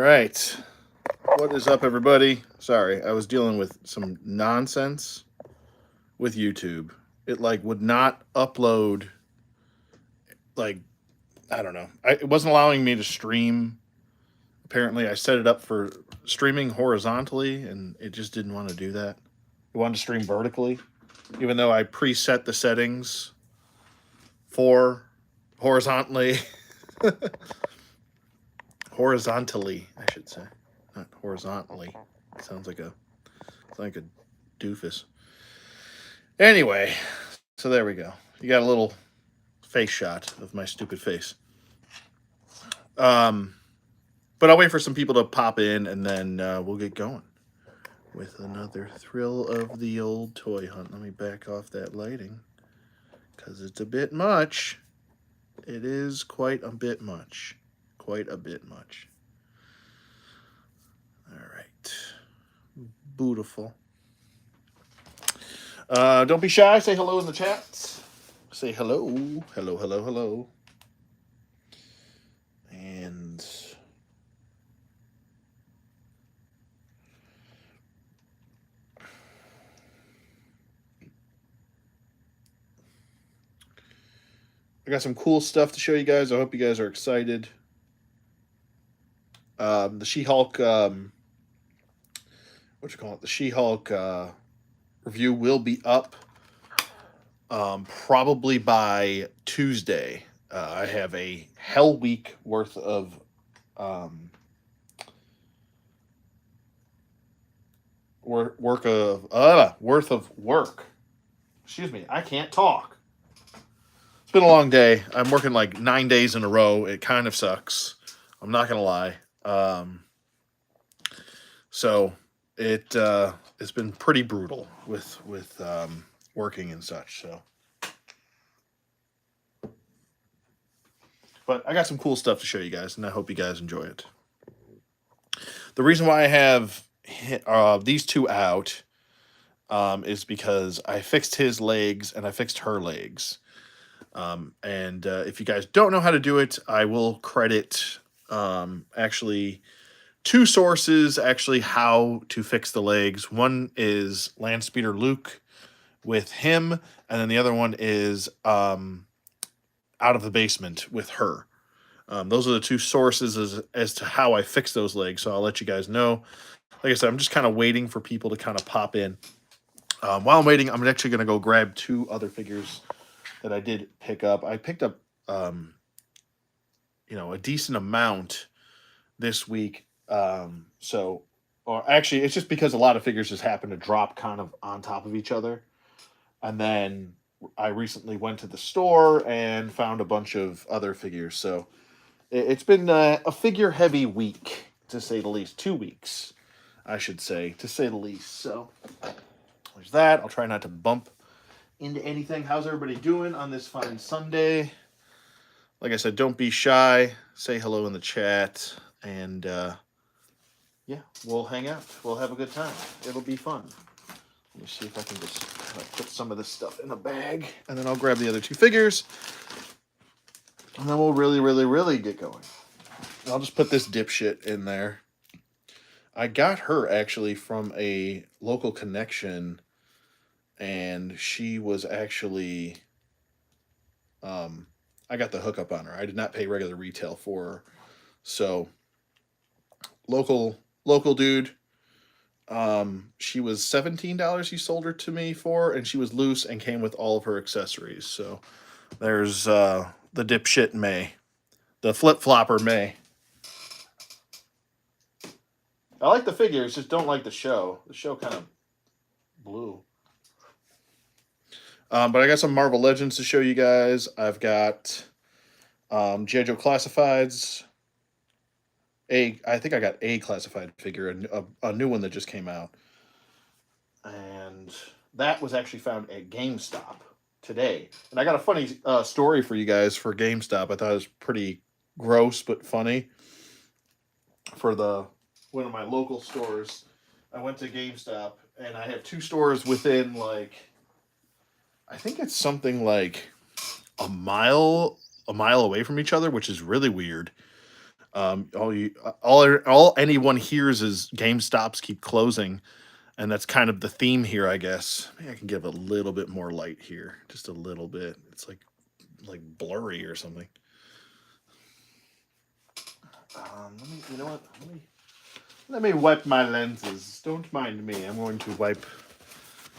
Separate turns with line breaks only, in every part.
right. What is up, everybody? Sorry, I was dealing with some nonsense with YouTube. It would not upload. Like I don't know. It wasn't allowing me to stream. Apparently, I set it up for streaming horizontally, and it just didn't want to do that. It wanted to stream vertically, even though I preset the settings for horizontally. Horizontally, I should say, not horizontally. Sounds like a doofus. Anyway, so there we go. You got a little face shot of my stupid face. Um, but I'll wait for some people to pop in, and then we'll get going with another thrill of the old toy hunt. Let me back off that lighting because it's a bit much. It is quite a bit much. Quite a bit much. All right. Beautiful. Don't be shy. Say hello in the chat. Say hello. Hello, hello, hello. And I got some cool stuff to show you guys. I hope you guys are excited. The She-Hulk, what you call it? The She-Hulk review will be up probably by Tuesday. I have a Hell Week worth of worth of work. Excuse me, I can't talk. It's been a long day. I'm working like 9 days in a row. It kind of sucks. I'm not gonna lie. So it's been pretty brutal with working and such. So, but I got some cool stuff to show you guys, and I hope you guys enjoy it. The reason why I have these two out is because I fixed his legs and I fixed her legs. And if you guys don't know how to do it, I will credit actually two sources actually how to fix the legs. One is Landspeeder Luke with him, and then the other one is Out of the Basement with her. Those are the two sources as to how I fix those legs. So I'll let you guys know. Like I said, I'm just kind of waiting for people to kind of pop in. While I'm waiting, I'm actually going to go grab two other figures that I did pick up. I picked up, a decent amount this week. Or actually, it's just because a lot of figures just happen to drop kind of on top of each other. And then I recently went to the store and found a bunch of other figures. So it's been a figure heavy week, to say the least. 2 weeks, I should say, to say the least. So there's that. I'll try not to bump into anything. How's everybody doing on this fine Sunday? Like I said, don't be shy. Say hello in the chat. And yeah, we'll hang out. We'll have a good time. It'll be fun. Let me see if I can just put some of this stuff in a bag. And then I'll grab the other two figures. And then we'll really, really, really get going. I'll just put this dipshit in there. I got her actually from a local connection, and she was actually I got the hookup on her. I did not pay regular retail for her. So local dude. She was $17 he sold her to me for, and she was loose and came with all of her accessories. So there's the dipshit May. The flip-flopper May. I like the figures, just don't like the show. The show kind of blew. But I got some Marvel Legends to show you guys. I've got G.I. Joe Classifieds. I think I got a classified figure, a new one that just came out. And that was actually found at GameStop today. And I got a funny story for you guys for GameStop. I thought it was pretty gross but funny. For one of my local stores, I went to GameStop, and I have two stores within I think it's something like a mile away from each other, which is really weird. All anyone hears is GameStops keep closing, and that's kind of the theme here, I guess. Maybe I can give a little bit more light here, just a little bit. It's like blurry or something. You know what? Let me wipe my lenses. Don't mind me. I'm going to wipe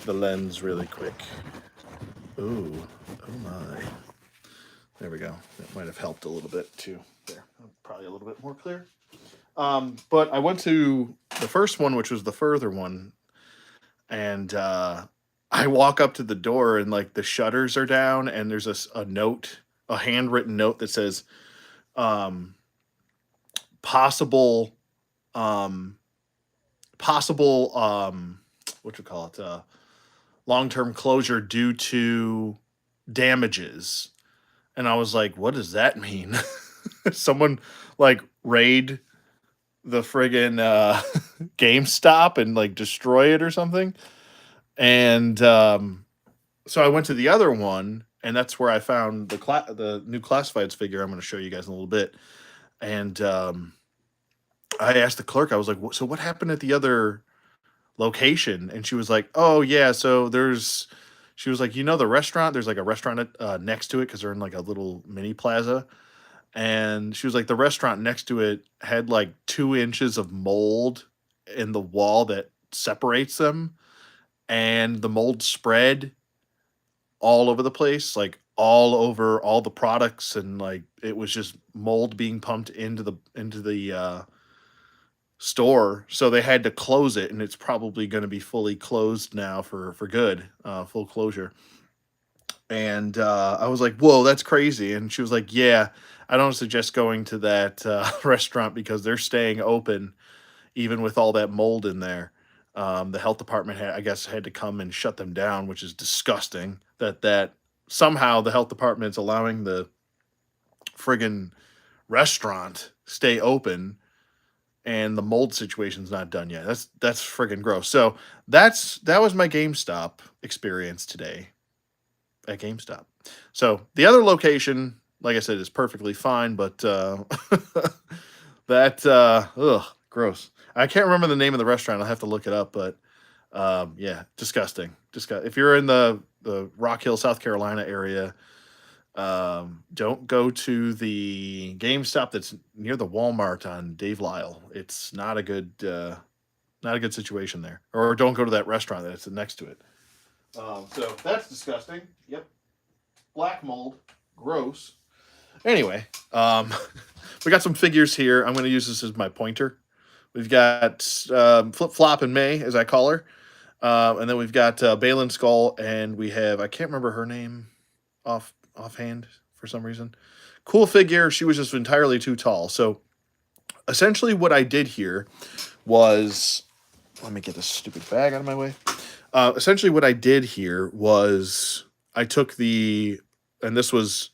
the lens really quick. Ooh, oh my. There we go. That might have helped a little bit too. There, probably a little bit more clear. But I went to the first one, which was the further one, and I walk up to the door, and like the shutters are down, and there's a note, a handwritten note that says, um, possible, um, possible, what you call it, long term closure due to damages. And I was like, what does that mean? Someone like raid the friggin' GameStop and like destroy it or something. And so I went to the other one, and that's where I found the new classifieds figure. I'm going to show you guys in a little bit. And I asked the clerk, I was like, so what happened at the other location? And she was like, oh yeah, so she was like, the restaurant, there's like a restaurant next to it because they're in like a little mini plaza. And she was like, the restaurant next to it had like 2 inches of mold in the wall that separates them, and the mold spread all over the place, like all over all the products, and like it was just mold being pumped into the store. So they had to close it, and it's probably going to be fully closed now for good, full closure. And I was like, "Whoa, that's crazy!" And she was like, "Yeah, I don't suggest going to that restaurant because they're staying open even with all that mold in there." The health department I guess, had to come and shut them down, which is disgusting. That somehow the health department's allowing the friggin' restaurant stay open, and the mold situation's not done yet. That's friggin' gross. So that was my GameStop experience today at GameStop. So the other location, like I said, is perfectly fine, but ugh, gross. I can't remember the name of the restaurant. I'll have to look it up, but yeah, disgusting. If you're in the Rock Hill, South Carolina area, don't go to the GameStop that's near the Walmart on Dave Lyle. It's not a good situation there. Or don't go to that restaurant that's next to it. So that's disgusting. Yep, black mold, gross. Anyway, we got some figures here. I'm going to use this as my pointer. We've got Flip Flop and May, as I call her. And then we've got Balin Skull, and we have, I can't remember her name offhand for some reason. Cool figure. She was just entirely too tall. So essentially, what I did here was, let me get this stupid bag out of my way. Essentially, what I did here was I took and this was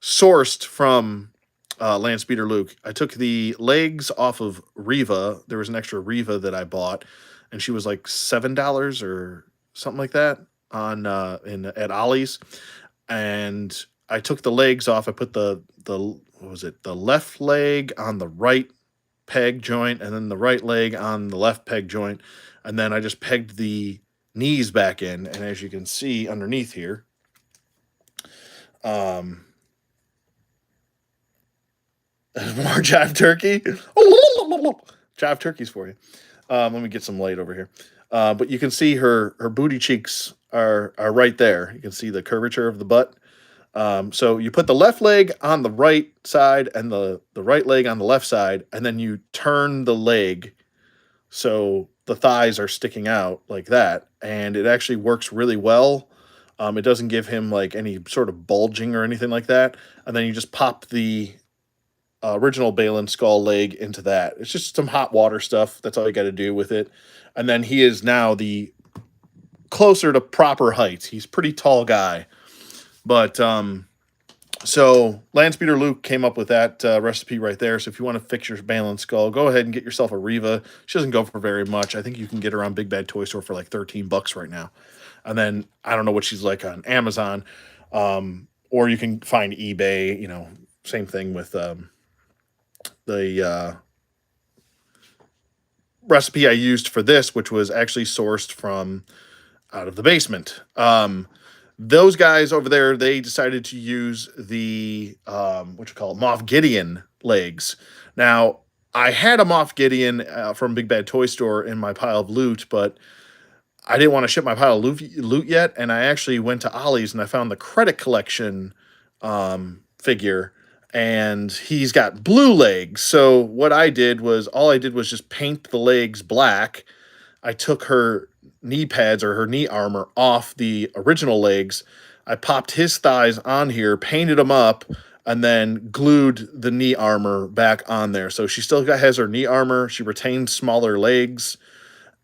sourced from Lance Peter Luke. I took the legs off of Riva. There was an extra Riva that I bought, and she was like $7 or something like that on at Ollie's. And I took the legs off. I put the what was it? The left leg on the right peg joint, and then the right leg on the left peg joint, and then I just pegged the knees back in. And as you can see underneath here, more jive turkey. Jive turkeys for you. Let me get some light over here. But you can see her booty cheeks are right there. You can see the curvature of the butt. So you put the left leg on the right side and the right leg on the left side, and then you turn the leg so the thighs are sticking out like that, and it actually works really well. It doesn't give him like any sort of bulging or anything like that. And then you just pop the original Balin Skull leg into that. It's just some hot water stuff. That's all you got to do with it. And then he is now the closer to proper height. He's a pretty tall guy. But so Lance Peter Luke came up with that recipe right there. So if you want to fix your Balin Skull, go ahead and get yourself a Riva. She doesn't go for very much. I think you can get her on Big Bad Toy Store for like $13 right now. And then I don't know what she's like on Amazon, or you can find eBay. Same thing with the recipe I used for this, which was actually sourced from out of the basement. Those guys over there, they decided to use the what you call it, Moff Gideon legs. Now, I had a Moff Gideon from Big Bad Toy Store in my pile of loot, but I didn't want to ship my pile of loot yet, and I actually went to Ollie's and I found the Credit Collection figure, and he's got blue legs. So what I did was all I did was just paint the legs black. I took her knee pads or her knee armor off the original legs. I popped his thighs on here, painted them up, and then glued the knee armor back on there. So she still has her knee armor. She retained smaller legs,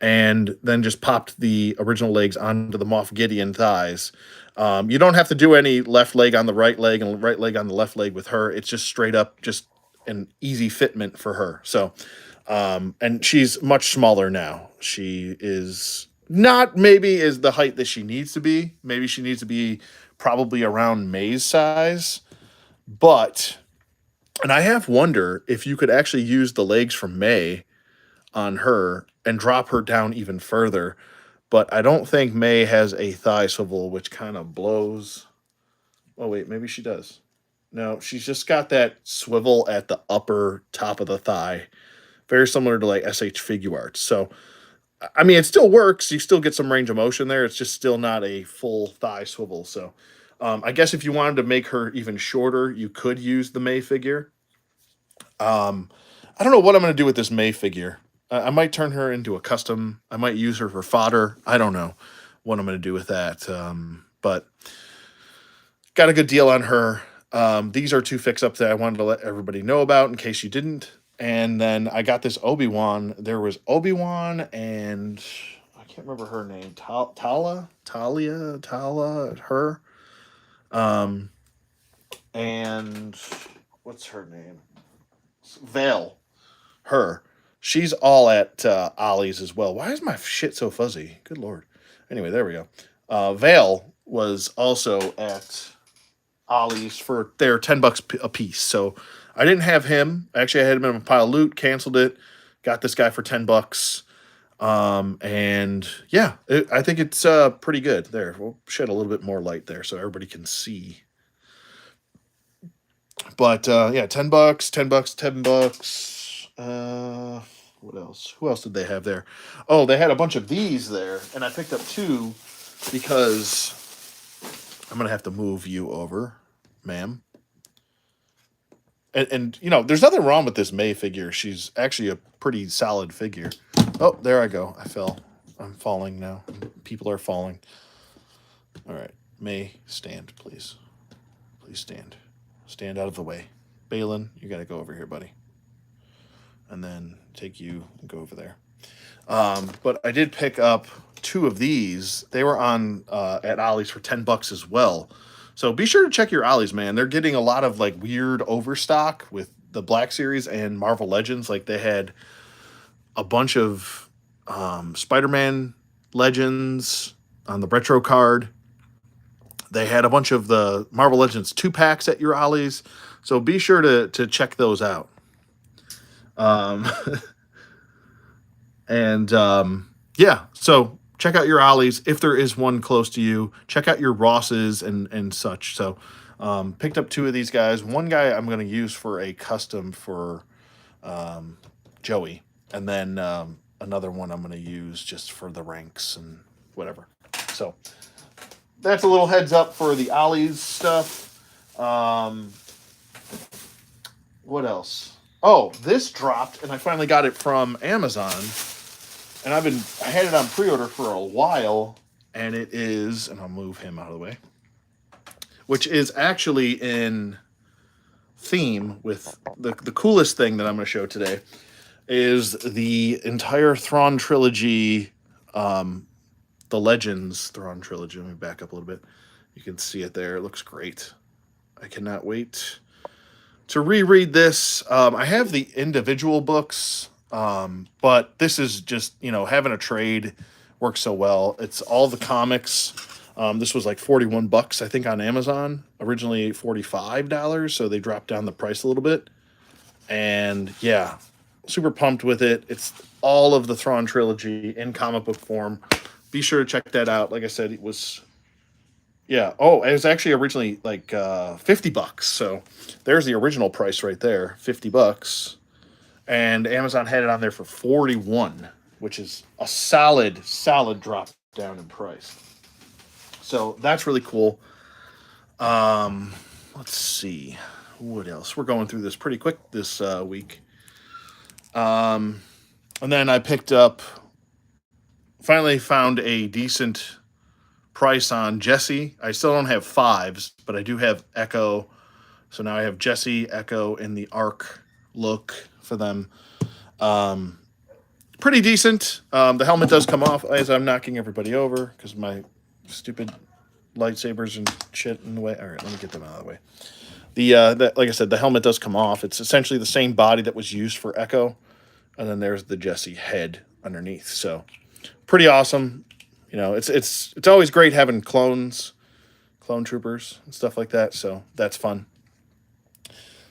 and then just popped the original legs onto the Moff Gideon thighs. You don't have to do any left leg on the right leg and right leg on the left leg with her. It's just straight up, just an easy fitment for her. So, and she's much smaller now. She is not maybe is the height that she needs to be. Maybe she needs to be probably around May's size. But, and I have wonder if you could actually use the legs from May on her and drop her down even further. But I don't think May has a thigh swivel, which kind of blows. Oh, wait, maybe she does. No, she's just got that swivel at the upper top of the thigh, very similar to like SH Figuarts. So, I mean, it still works. You still get some range of motion there. It's just still not a full thigh swivel. So, I guess if you wanted to make her even shorter, you could use the May figure. I don't know what I'm going to do with this May figure. I might turn her into a custom. I might use her for fodder. I don't know what I'm going to do with that. But got a good deal on her. These are two fix-ups that I wanted to let everybody know about in case you didn't. And then I got this Obi-Wan. There was Obi-Wan and I can't remember her name. Talia, her. And what's her name? Vale. Her. She's all at Ollie's as well. Why is my shit so fuzzy? Good lord. Anyway, there we go. Vale was also at Ollie's for their $10 a piece. So I didn't have him. Actually, I had him in a pile of loot, canceled it, got this guy for $10. And yeah, I think it's pretty good. There, we'll shed a little bit more light there so everybody can see. But yeah, $10, $10. What else? Who else did they have there? Oh, they had a bunch of these there, and I picked up two because I'm gonna have to move you over, ma'am. And you know, there's nothing wrong with this May figure. She's actually a pretty solid figure. Oh, there I go. I fell. I'm falling now. People are falling. All right, May, stand, please. Please stand. Stand out of the way. Balin, you got to go over here, buddy. And then take you and go over there. But I did pick up two of these. They were on at Ollie's for $10 as well. So be sure to check your Ollie's, man. They're getting a lot of like weird overstock with the Black Series and Marvel Legends. Like they had a bunch of Spider-Man Legends on the retro card. They had a bunch of the Marvel Legends 2-packs at your Ollie's. So be sure to check those out. And yeah, so check out your Ollie's if there is one close to you. Check out your Rosses and such. So picked up two of these guys. One guy I'm going to use for a custom for Joey. And then another one I'm going to use just for the ranks and whatever. So that's a little heads up for the Ollie's stuff. What else? Oh, this dropped, and I finally got it from Amazon. And I had it on pre-order for a while, and it is, and I'll move him out of the way, which is actually in theme with the coolest thing that I'm going to show today is the entire Thrawn trilogy, the Legends Thrawn trilogy. Let me back up a little bit. You can see it there. It looks great. I cannot wait to reread this. I have the individual books, but this is just, you know, having a trade works so well. It's all the comics. This was like $41, I think, on Amazon. Originally $45, so they dropped down the price a little bit. And yeah, super pumped with it. It's all of the Thrawn trilogy in comic book form. Be sure to check that out. Like I said, it was yeah. Oh, it was actually originally like $50. So there's the original price right there, $50. And Amazon had it on there for 41, which is a solid drop down in price. So that's really cool. Um, let's see what else. We're going through this pretty quick this week. Um, and then I picked up, finally found a decent price on Jesse. I still don't have fives, but I do have Echo. So now I have Jesse, Echo, and the Arc look for them. Um, Pretty decent. The helmet does come off as I'm knocking everybody over because my stupid lightsabers and shit in the way. All right, let me get them out of the way. Like I said, the helmet does come off. It's essentially the same body that was used for Echo, and then there's the Jesse head underneath. So pretty awesome. You know, it's always great having clone troopers and stuff like that. So that's fun.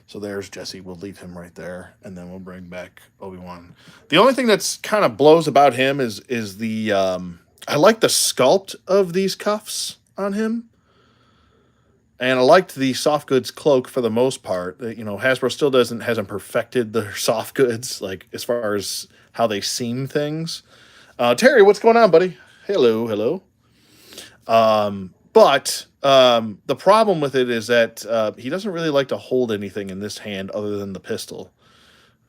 So there's Jesse. We'll leave him right there, and then we'll bring back Obi-Wan. The only thing that's kind of blows about him is the I like the sculpt of these cuffs on him, and I liked the soft goods cloak for the most part. You know, Hasbro still hasn't perfected their soft goods like as far as how they seam things. Terry, what's going on, buddy? Hello. But the problem with it is that he doesn't really like to hold anything in this hand other than the pistol.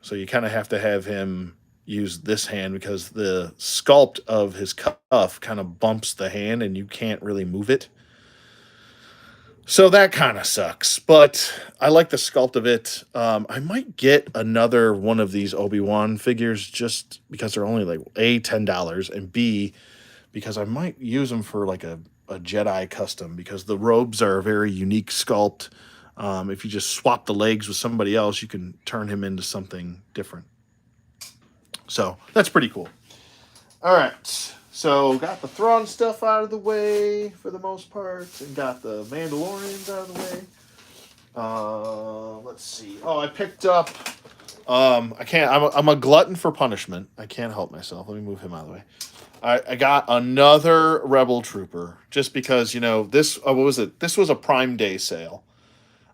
So you kind of have to have him use this hand because the sculpt of his cuff kind of bumps the hand and you can't really move it. So that kind of sucks. But I like the sculpt of it. I might get another one of these Obi-Wan figures just because they're only like A, $10, and B, because I might use them for like a Jedi custom because the robes are a very unique sculpt. If you just swap the legs with somebody else, you can turn him into something different. So that's pretty cool. All right. So got the Thrawn stuff out of the way for the most part, and got the Mandalorians out of the way. Let's see. Oh, I picked up. I can't. I'm a glutton for punishment. I can't help myself. Let me move him out of the way. I got another Rebel Trooper just because this. What was it? This was a Prime Day sale.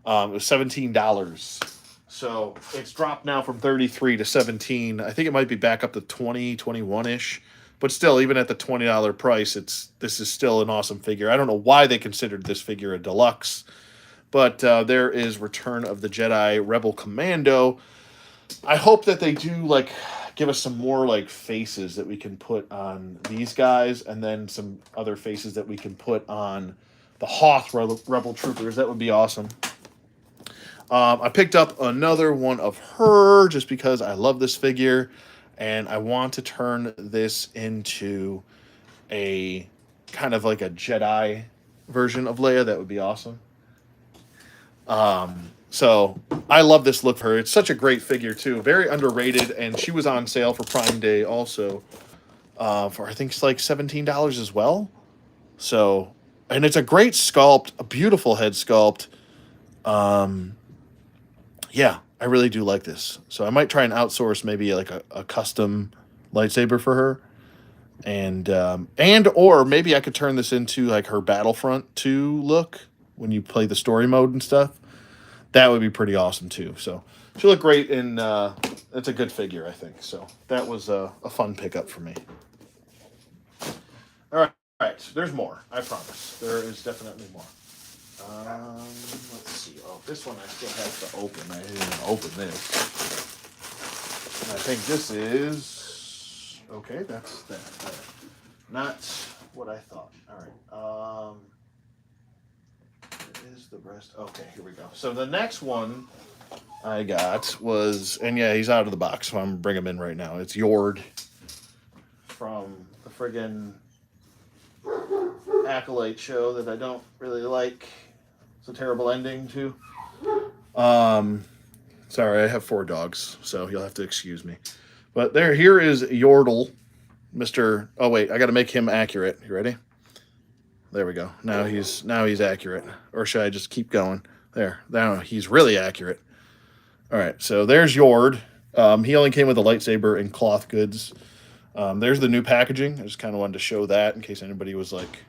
It was $17. So it's dropped now from 33 to 17. I think it might be back up to 20, 21 ish. But still, even at the $20 price, this is still an awesome figure. I don't know why they considered this figure a deluxe, but there is Return of the Jedi Rebel Commando. I hope that they do give us some more faces that we can put on these guys, and then some other faces that we can put on the Hoth Rebel Troopers. That would be awesome. I picked up another one of her just because I love this figure, and I want to turn this into a kind of like a Jedi version of Leia. That would be awesome. So I love this look for her. It's such a great figure too. Very underrated, and she was on sale for Prime Day also. For I think it's like $17 as well. So, and it's a great sculpt, a beautiful head sculpt. Yeah, I really do like this. So I might try and outsource maybe like a custom lightsaber for her. And or maybe I could turn this into like her Battlefront 2 look when you play the story mode and stuff. That would be pretty awesome too. So she looked great, and it's a good figure, I think. So that was a fun pickup for me. All right. There's more. I promise. There is definitely more. Let's see. Oh, this one I still have to open. I didn't even open this. And I think this is okay. That's that. Not what I thought. All right. Where is the rest? Okay, here we go. So the next one I got was, and yeah, he's out of the box, so I'm gonna bring him in right now. It's Yord from the friggin' Acolyte show that I don't really like. It's a terrible ending too. Sorry, I have 4 dogs, so you'll have to excuse me. But here is Yordle, Mr. Oh wait, I got to make him accurate. You ready? There we go. Now he's accurate. Or should I just keep going? There. Now he's really accurate. All right, so there's Yord. He only came with a lightsaber and cloth goods. There's the new packaging. I just kind of wanted to show that in case anybody was like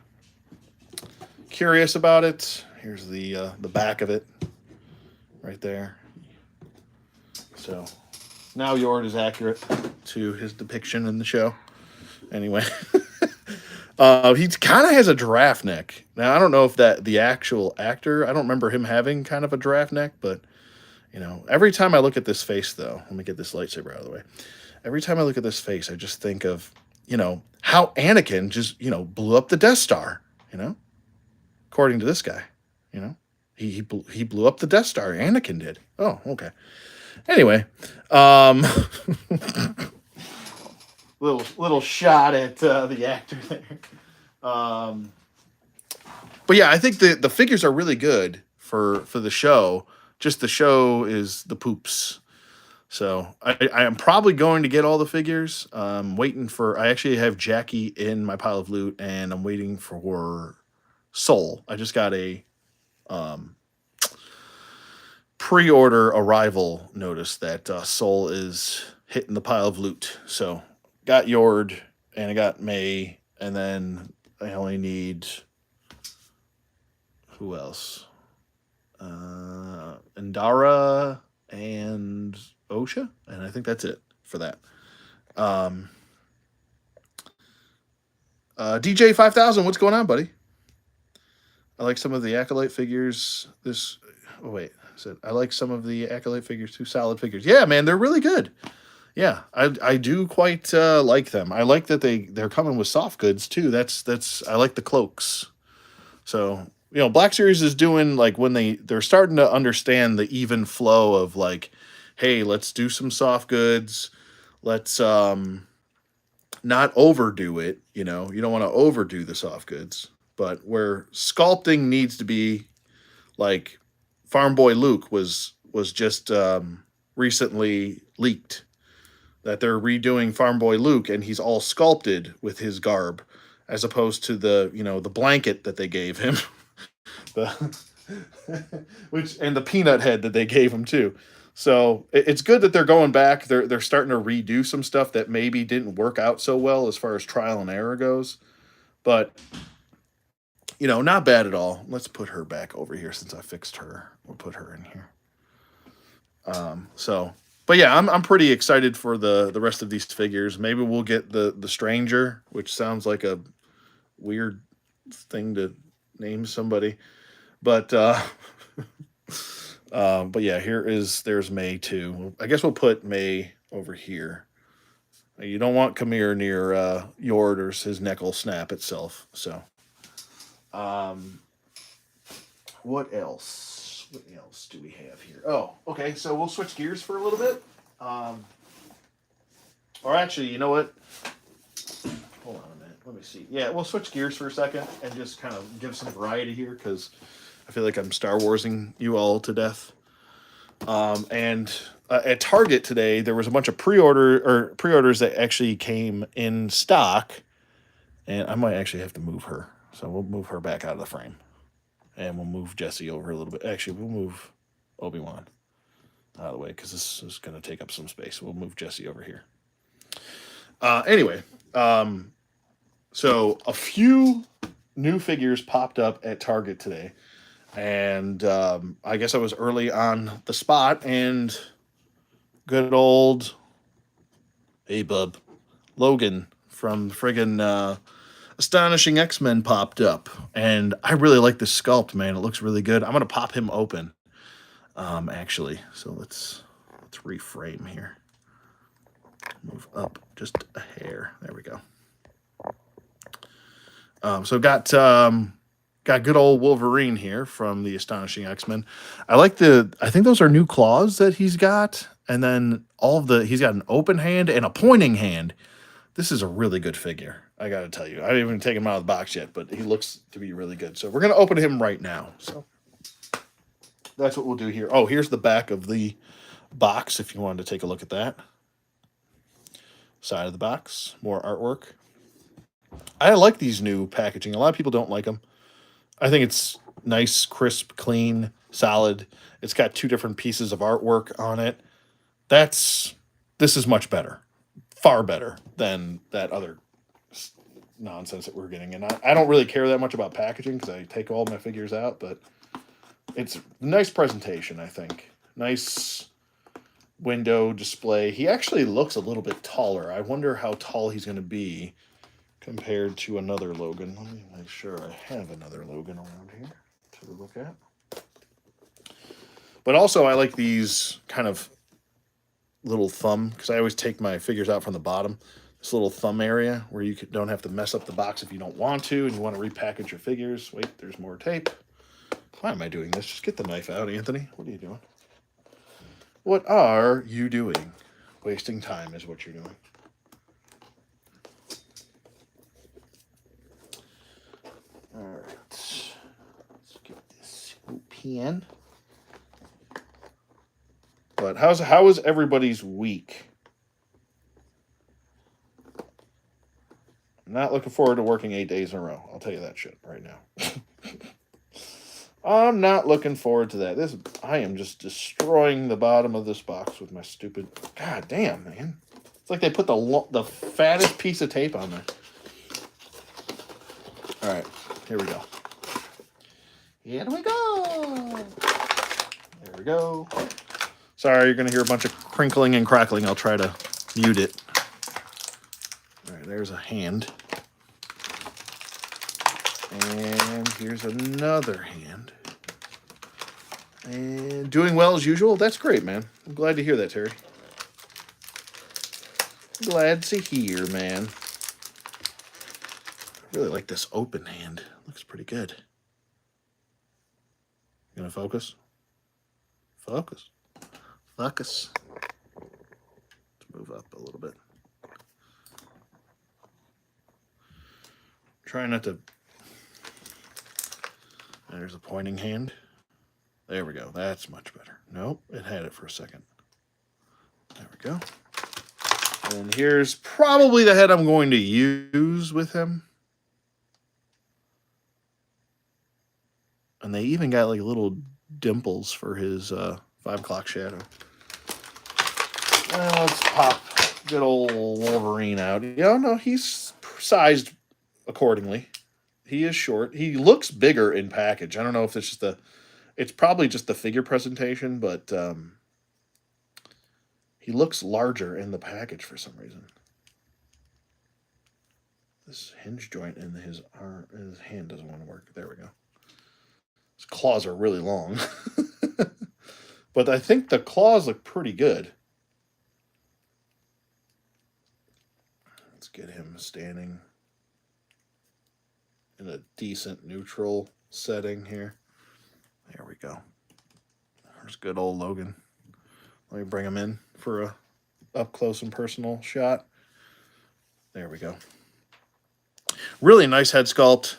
curious about it. Here's the back of it, right there. So now Yord is accurate to his depiction in the show. Anyway, he kind of has a giraffe neck. Now I don't know if that the actual actor. I don't remember him having kind of a giraffe neck, but every time I look at this face, though, let me get this lightsaber out of the way. Every time I look at this face, I just think of how Anakin just blew up the Death Star. According to this guy, you know, he blew up the Death Star. Anakin did. Oh, okay. Anyway, um, little shot at the actor there. But yeah, I think the figures are really good for the show. Just the show is the poops. So I am probably going to get all the figures. Waiting for. I actually have Jackie in my pile of loot, and I'm waiting for Soul. I just got a um, pre-order arrival notice that Soul is hitting the pile of loot. So got Yord and I got May, and then I only need who else? Indara and OSHA, and I think that's it for that. Um, DJ 5000, what's going on, buddy? I like some of the Acolyte figures. Oh wait, I said I like some of the Acolyte figures too. Solid figures. Yeah, man, they're really good. Yeah, I do quite like them. I like that they're coming with soft goods too. That's I like the cloaks. So Black Series is doing like when they're starting to understand the even flow of like, hey, let's do some soft goods. Let's not overdo it. You don't want to overdo the soft goods, but where sculpting needs to be, like Farm Boy Luke was just recently leaked that they're redoing Farm Boy Luke and he's all sculpted with his garb, as opposed to the blanket that they gave him, the which and the peanut head that they gave him too. So it's good that they're going back. They're starting to redo some stuff that maybe didn't work out so well as far as trial and error goes, but not bad at all. Let's put her back over here since I fixed her. We'll put her in here. So, but yeah, I'm pretty excited for the rest of these figures. Maybe we'll get the stranger, which sounds like a weird thing to name somebody, but but yeah, there's May too. I guess we'll put May over here. You don't want Kamir near Yord or his neck will snap itself. So, um, what else? What else do we have here? Oh, okay. So we'll switch gears for a little bit. Or actually, you know what? Hold on a minute. Let me see. Yeah, we'll switch gears for a second and just kind of give some variety here because I feel like I'm Star Warsing you all to death. And at Target today, there was a bunch of pre-orders that actually came in stock, and I might actually have to move her. So we'll move her back out of the frame, and we'll move Jesse over a little bit. Actually, we'll move Obi-Wan out of the way because this is going to take up some space. We'll move Jesse over here. Anyway, so a few new figures popped up at Target today, and I guess I was early on the spot, and good old hey bub Logan from friggin' Astonishing X-Men popped up, and I really like this sculpt, man. It looks really good. I'm gonna pop him open, actually. So let's reframe here. Move up just a hair. There we go. So got good old Wolverine here from the Astonishing X-Men. I think those are new claws that he's got, and then he's got an open hand and a pointing hand. This is a really good figure. I got to tell you, I haven't even taken him out of the box yet, but he looks to be really good. So we're gonna open him right now. So that's what we'll do here. Oh, here's the back of the box if you wanted to take a look at that. Side of the box, more artwork. I like these new packaging. A lot of people don't like them. I think it's nice, crisp, clean, solid. It's got 2 different pieces of artwork on it. This is much better, far better than that other nonsense that we're getting. And I don't really care that much about packaging because I take all my figures out, but it's nice presentation, I think. Nice window display. He actually looks a little bit taller. I wonder how tall he's going to be compared to another Logan. Let me make sure I have another Logan around here to look at. But also, I like these kind of little thumb, because I always take my figures out from the bottom. This little thumb area where you don't have to mess up the box if you don't want to, and you want to repackage your figures. Wait, there's more tape. Why am I doing this? Just get the knife out, Anthony. What are you doing? What are you doing? Wasting time is what you're doing. All right. Let's get this pen. But how was everybody's week? I'm not looking forward to working 8 days in a row. I'll tell you that shit right now. I'm not looking forward to that. I am just destroying the bottom of this box with my stupid. God damn, man! It's like they put the fattest piece of tape on there. All right, here we go. Here we go. There we go. Sorry, you're gonna hear a bunch of crinkling and crackling. I'll try to mute it. All right, there's a hand. And here's another hand. And doing well as usual. That's great, man. I'm glad to hear that, Terry. Glad to hear, man. I really like this open hand. Looks pretty good. You gonna focus? Focus. Focus. Let's move up a little bit. Try not to. There's a pointing hand. There we go. That's much better. Nope, it had it for a second. There we go. And here's probably the head I'm going to use with him. And they even got like little dimples for his 5 o'clock shadow. Let's pop good old Wolverine out. Yeah, no, he's sized accordingly. He is short. He looks bigger in package. I don't know if it's just it's probably just the figure presentation, but he looks larger in the package for some reason. This hinge joint in his hand doesn't want to work. There we go. His claws are really long. But I think the claws look pretty good. Let's get him standing in a decent neutral setting here. There we go. There's good old Logan. Let me bring him in for a up close and personal shot. There we go. Really nice head sculpt.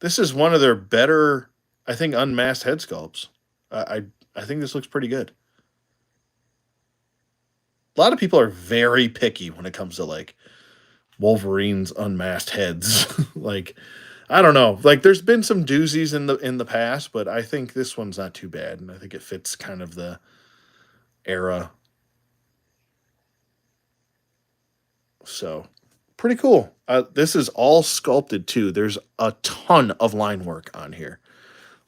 This is one of their better, I think, unmasked head sculpts. I think this looks pretty good. A lot of people are very picky when it comes to like Wolverine's unmasked heads. Like, I don't know. Like, there's been some doozies in the past, but I think this one's not too bad, and I think it fits kind of the era. So, pretty cool. This is all sculpted too. There's a ton of line work on here.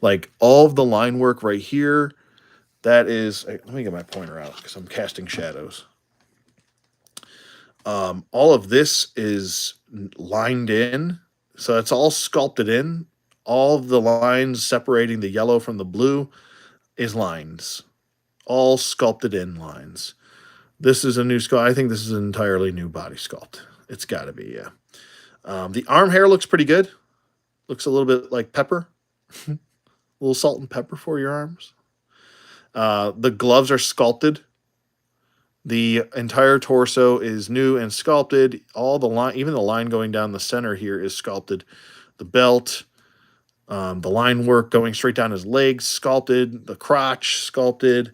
Like all of the line work right here. That is. Let me get my pointer out because I'm casting shadows. All of this is lined in. So it's all sculpted in. All of the lines separating the yellow from the blue is lines. All sculpted in lines. This is a new sculpt. I think this is an entirely new body sculpt. It's got to be, yeah. The arm hair looks pretty good. Looks a little bit like pepper. A little salt and pepper for your arms. The gloves are sculpted. The entire torso is new and sculpted. All the line, even the line going down the center here is sculpted. The belt, the line work going straight down his legs, sculpted. The crotch, sculpted.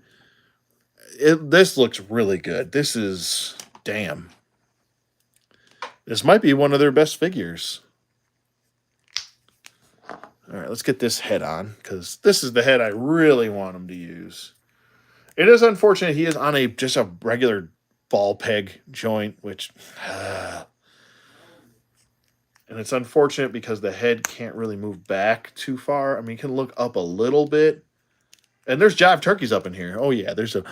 This looks really good. This is, damn. This might be one of their best figures. All right, let's get this head on because this is the head I really want him to use. It is unfortunate he is on a just a regular ball peg joint, which and it's unfortunate because the head can't really move back too far. I mean, you can look up a little bit, and there's jive turkeys up in here. Oh yeah, there's some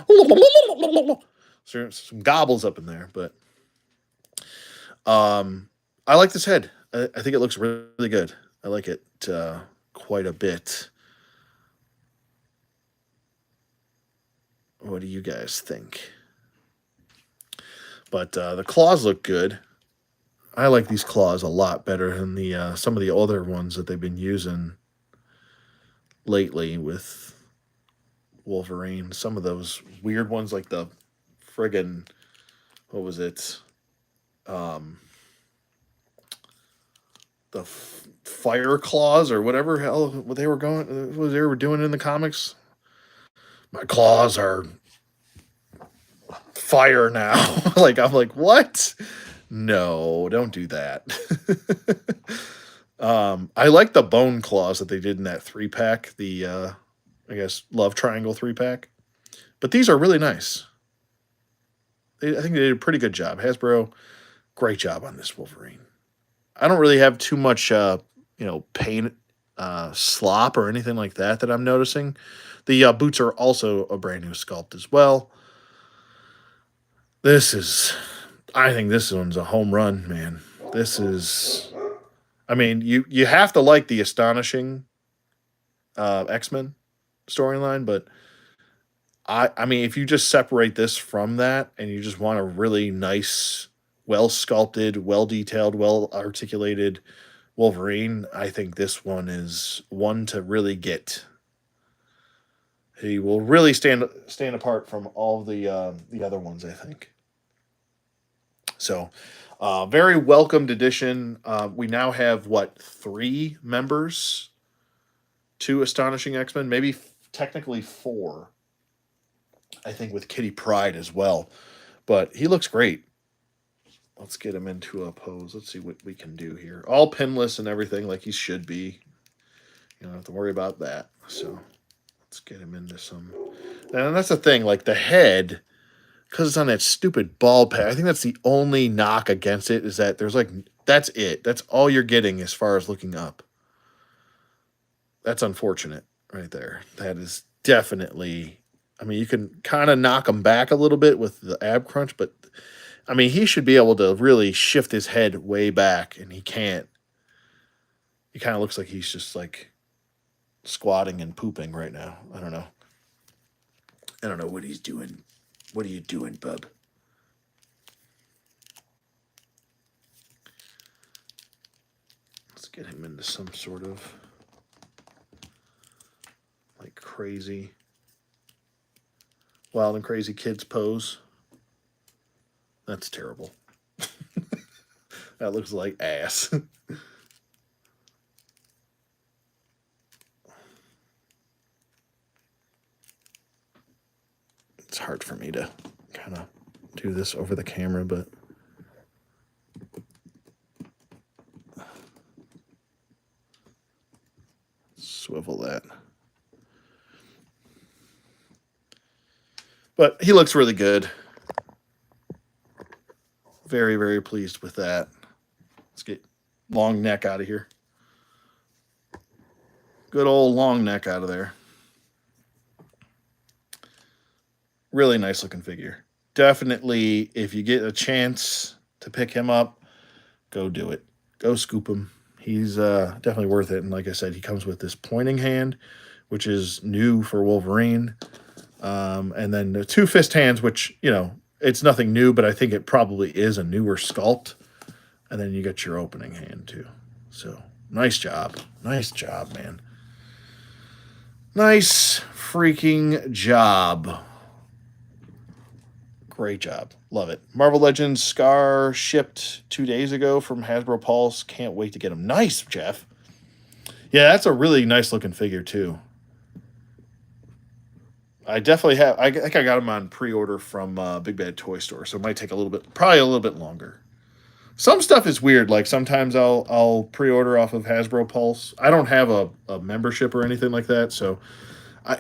gobbles up in there, but I like this head. I think it looks really good. I like it quite a bit. What do you guys think? But the claws look good. I like these claws a lot better than the some of the other ones that they've been using lately with Wolverine. Some of those weird ones, like the friggin' what was it? Um, the fire claws or whatever hell what they were going, what they were doing in the comics. My claws are fire now. Like I'm like, what? No, don't do that. I like the bone claws that they did in that 3-pack, the I guess love triangle 3-pack. But these are really nice. I think they did a pretty good job. Hasbro, great job on this Wolverine. I don't really have too much paint slop or anything like that I'm noticing. The boots are also a brand new sculpt as well. I think this one's a home run, man. This is, I mean, you have to like the astonishing X-Men storyline, but I mean, if you just separate this from that and you just want a really nice, well sculpted, well detailed, well articulated Wolverine, I think this one is one to really get. He will really stand apart from all the other ones, I think. So, very welcomed addition. We now have what 3 members to Astonishing X Men, maybe technically 4. I think with Kitty Pryde as well, but he looks great. Let's get him into a pose. Let's see what we can do here. All pinless and everything, like he should be. You don't have to worry about that. So let's get him into some. And that's the thing, like the head, because it's on that stupid ball peg. I think that's the only knock against it is that there's like that's it. That's all you're getting as far as looking up. That's unfortunate, right there. That is definitely. I mean, you can kind of knock him back a little bit with the ab crunch, but I mean, he should be able to really shift his head way back, and he can't. He kind of looks like he's just like squatting and pooping right now. I don't know. I don't know what he's doing. What are you doing, bub? Let's get him into some sort of like crazy, wild and crazy kids pose. That's terrible. That looks like ass. It's hard for me to kind of do this over the camera, but swivel that. But he looks really good. Very, very pleased with that. Let's get long neck out of here. Good old long neck out of there. Really nice looking figure. Definitely, if you get a chance to pick him up, go do it. Go scoop him. He's definitely worth it. And like I said, he comes with this pointing hand, which is new for Wolverine. And then the 2 fist hands, which, it's nothing new, but I think it probably is a newer sculpt. And then you got your opening hand too. So nice job. Nice job, man. Nice freaking job. Great job. Love it. Marvel Legends Scar shipped 2 days ago from Hasbro Pulse. Can't wait to get him. Nice, Jeff. Yeah, that's a really nice looking figure too. I definitely have. I think I got him on pre-order from Big Bad Toy Store, so it might take probably a little bit longer. Some stuff is weird. Like sometimes I'll pre-order off of Hasbro Pulse. I don't have a membership or anything like that, so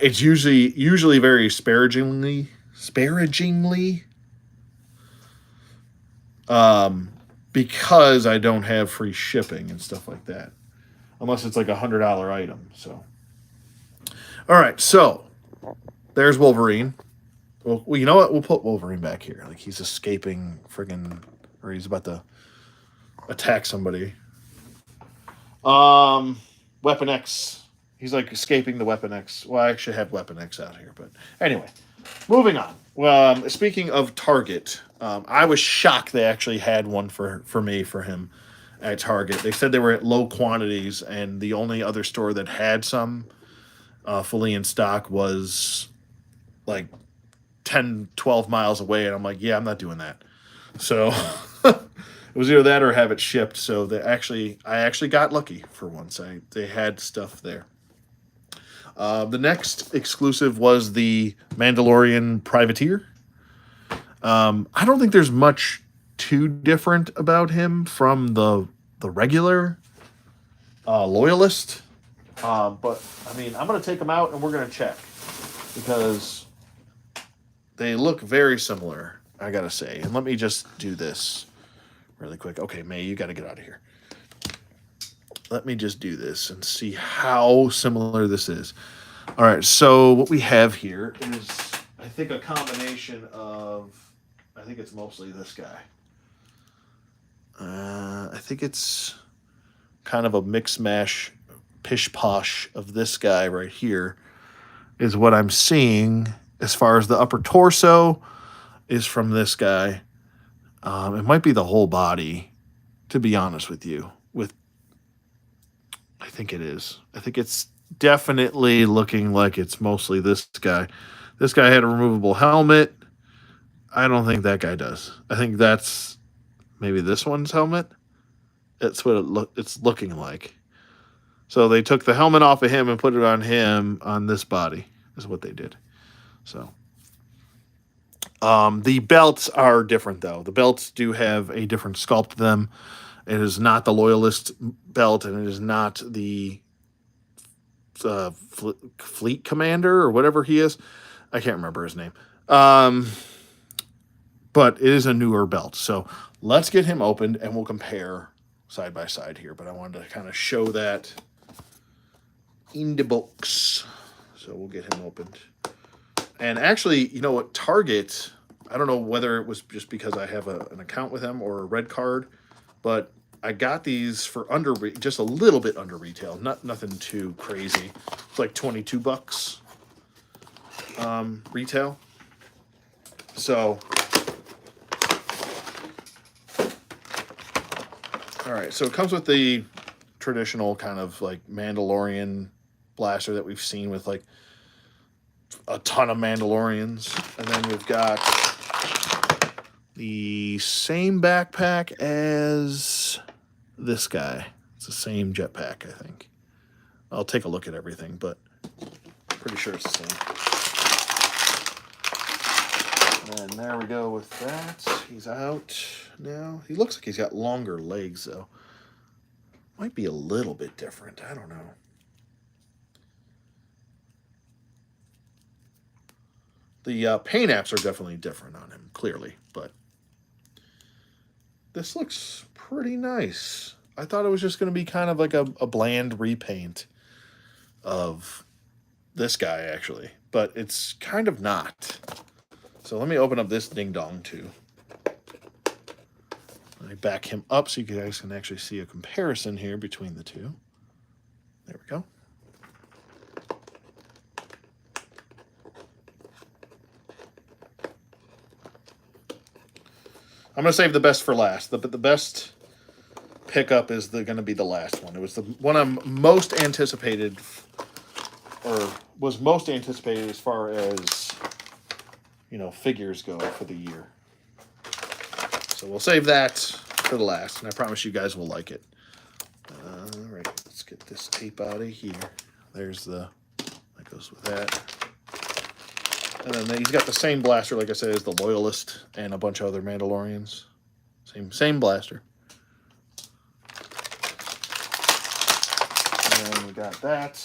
it's usually very disparagingly um, because I don't have free shipping and stuff like that, unless it's like $100 item. So, all right, so there's Wolverine. Well, you know what? We'll put Wolverine back here. Like he's escaping friggin', or he's about to attack somebody. Weapon X. He's like escaping the Weapon X. Well, I actually have Weapon X out here, but anyway, moving on. Speaking of Target, I was shocked they actually had one for him at Target. They said they were at low quantities, and the only other store that had some fully in stock was like 10, 12 miles away, and I'm like, yeah, I'm not doing that. So it was either that or have it shipped. So I actually got lucky for once. They had stuff there. The next exclusive was the Mandalorian Privateer. I don't think there's much too different about him from the regular Loyalist. But I mean, I'm gonna take them out and we're gonna check because they look very similar. I gotta say, and let me just do this really quick. Okay, May, you got to get out of here. Let me just do this and see how similar this is. All right, so what we have here is, I think, a combination of, I think it's mostly this guy. I think it's kind of a mix mash, pish posh of this guy right here is what I'm seeing as far as the upper torso is from this guy. It might be the whole body, to be honest with you. I think it is. I think it's definitely looking like it's mostly this guy. This guy had a removable helmet. I don't think that guy does. I think that's maybe this one's helmet. That's what it's looking like. So they took the helmet off of him and put it on him on this body. Is what they did. So the belts are different though. The belts do have a different sculpt to them. It is not the Loyalist belt, and it is not the Fleet Commander or whatever he is. I can't remember his name. But it is a newer belt. So let's get him opened, and we'll compare side by side here. But I wanted to kind of show that in the box. So we'll get him opened. And actually, you know what? Target, I don't know whether it was just because I have an account with them or a red card, but I got these for just a little bit under retail. Nothing too crazy. It's like $22 retail. So, all right. So it comes with the traditional kind of like Mandalorian blaster that we've seen with like a ton of Mandalorians. And then we've got the same backpack as this guy. It's the same jetpack, I think. I'll take a look at everything, but pretty sure it's the same. And there we go with that. He's out now. He looks like he's got longer legs, though. Might be a little bit different. I don't know. The paint apps are definitely different on him, clearly, but this looks pretty nice. I thought it was just going to be kind of like a bland repaint of this guy, actually, but it's kind of not. So let me open up this ding dong too. Let me back him up so you guys can actually see a comparison here between the two. There we go. I'm going to save the best for last. The best pickup is going to be the last one. It was the one I'm most anticipated, or was most anticipated as far as, figures go for the year. So we'll save that for the last, and I promise you guys will like it. All right, let's get this tape out of here. There's that goes with that. And then he's got the same blaster, like I said, as the Loyalist and a bunch of other Mandalorians. Same blaster. got that.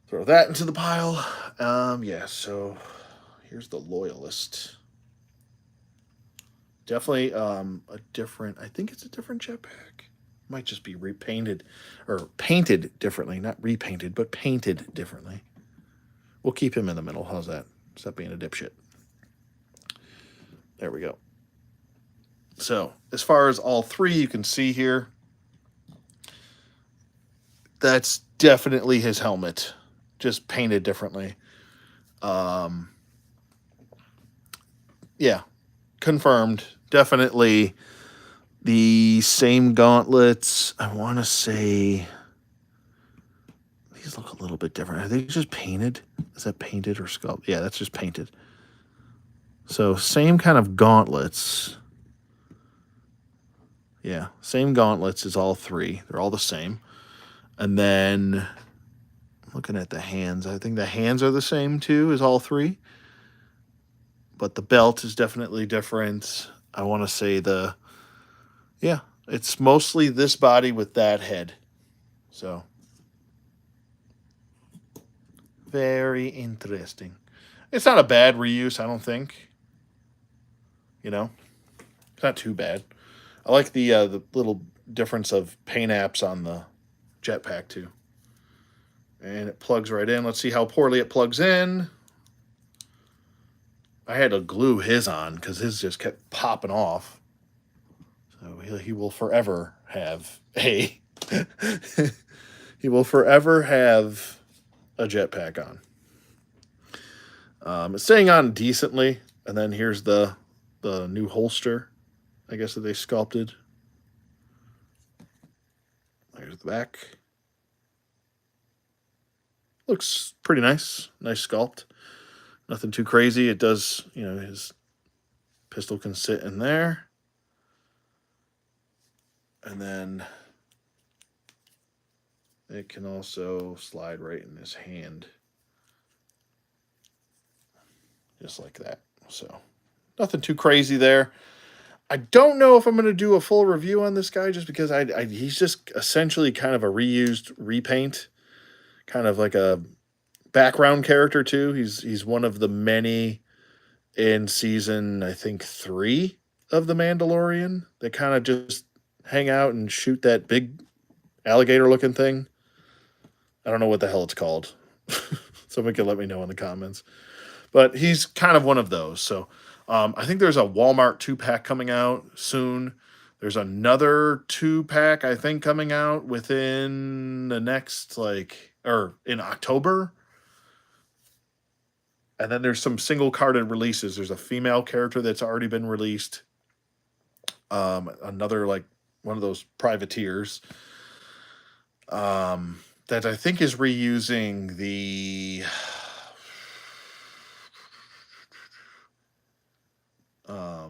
Throw that into the pile. Yeah, so here's the Loyalist. Definitely a different, I think it's a different jetpack. Might just be repainted or painted differently. Not repainted, but painted differently. We'll keep him in the middle. How's that? Stop being a dipshit. There we go. So, as far as all three, you can see here, that's definitely his helmet, just painted differently. Yeah, confirmed. Definitely the same gauntlets. I want to say these look a little bit different. Are they just painted? Is that painted or sculpted? Yeah, that's just painted. So same kind of gauntlets. Yeah, same gauntlets as all three. They're all the same. And then looking at the hands, I think the hands are the same too as all three. But the belt is definitely different. I want to say it's mostly this body with that head. So, very interesting. It's not a bad reuse, I don't think. You know, it's not too bad. I like the little difference of paint apps on the jetpack too. And it plugs right in. Let's see how poorly it plugs in. I had to glue his on because his just kept popping off. So he will forever have a he will forever have a jetpack on. It's staying on decently, and then here's the new holster, I guess, that they sculpted. There's the back. Looks pretty nice. Nice sculpt. Nothing too crazy. It does, his pistol can sit in there. And then it can also slide right in his hand. Just like that. So, nothing too crazy there. I don't know if I'm going to do a full review on this guy just because he's just essentially kind of a reused repaint. Kind of like a background character too. He's one of the many in season, I think, 3 of The Mandalorian that kind of just hang out and shoot that big alligator looking thing. I don't know what the hell it's called. Someone can let me know in the comments. But he's kind of one of those. So I think there's a Walmart 2-pack coming out soon. There's another 2-pack, I think, coming out within the next, or in October. And then there's some single-carded releases. There's a female character that's already been released. Another, one of those privateers. That I think is reusing the... I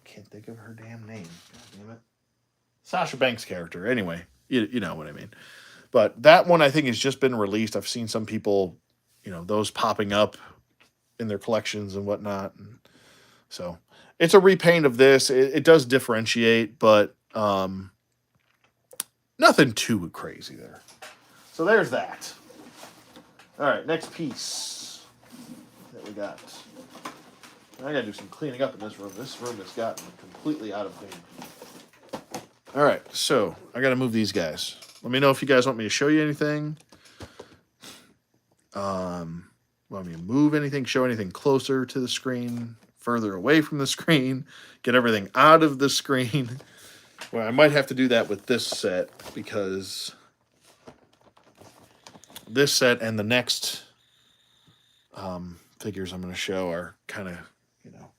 can't think of her damn name. God damn it. Sasha Banks' character. Anyway, you know what I mean. But that one I think has just been released. I've seen some people, those popping up in their collections and whatnot. And so it's a repaint of this. It does differentiate, but nothing too crazy there. So there's that. All right, next piece that we got. I gotta do some cleaning up in this room. This room has gotten completely out of clean. All right, so I gotta move these guys. Let me know if you guys want me to show you anything. Want me to move anything, show anything closer to the screen, further away from the screen, get everything out of the screen. Well, I might have to do that with this set because this set and the next figures I'm going to show are kind of,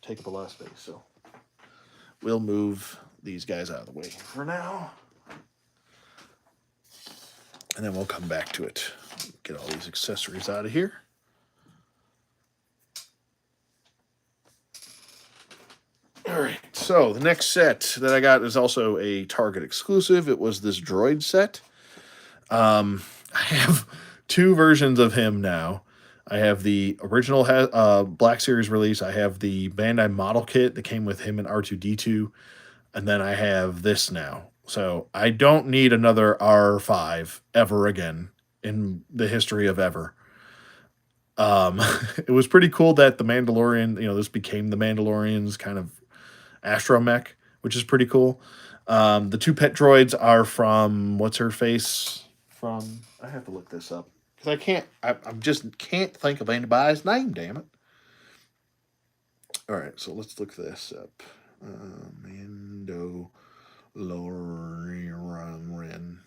take up a lot of space. So we'll move these guys out of the way for now. And then we'll come back to it. Get all these accessories out of here. All right, so the next set that I got is also a Target exclusive. It was this droid set. I have 2 versions of him now. I have the original Black Series release. I have the Bandai model kit that came with him and R2-D2. And then I have this now, So I don't need another R5 ever again in the history of ever. Um, it was pretty cool that the Mandalorian, this became the Mandalorian's kind of astromech, which is pretty cool. The two pet droids are from what's her face from. I have to look this up because I can't. I'm just can't think of anybody's name. Damn it! All right, so let's look this up. Mandalorian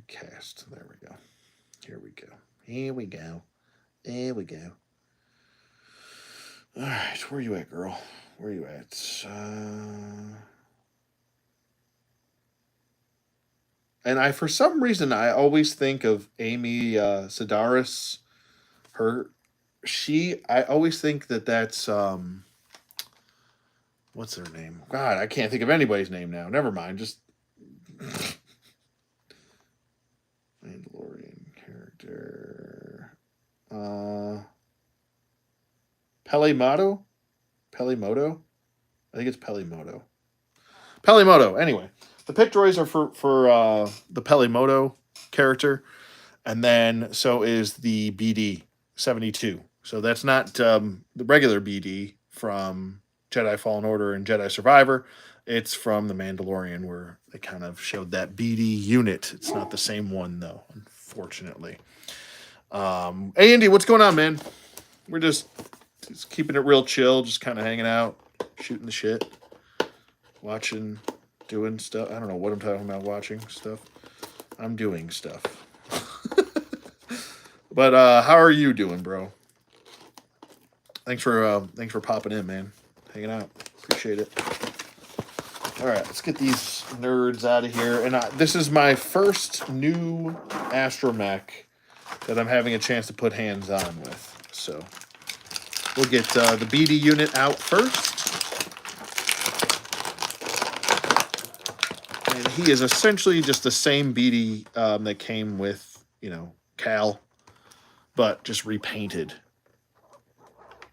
cast. There we go. Here we go. Here we go. There we go. All right, where you at, girl? Where you at? And for some reason, I always think of Amy Sedaris. I always think that's what's her name? God, I can't think of anybody's name now. Never mind. Just Mandalorian character. Pelimoto? Pelimoto? I think it's Pelimoto. Pelimoto. Anyway, the pit droids are for the Pelimoto character, and then so is the BD 72. So that's not the regular BD from Jedi Fallen Order and Jedi Survivor. It's from the Mandalorian, where they kind of showed that BD unit. It's not the same one though, unfortunately. Hey Andy, what's going on, man? We're just keeping it real chill, just kind of hanging out, shooting the shit, watching, doing stuff. I don't know what I'm talking about. Watching stuff. I'm doing stuff. But how are you doing, bro? Thanks for popping in, man. Hanging out. Appreciate it. All right, let's get these nerds out of here. And this is my first new astromech that I'm having a chance to put hands on with. So we'll get the BD unit out first. And he is essentially just the same BD that came with, Cal, but just repainted.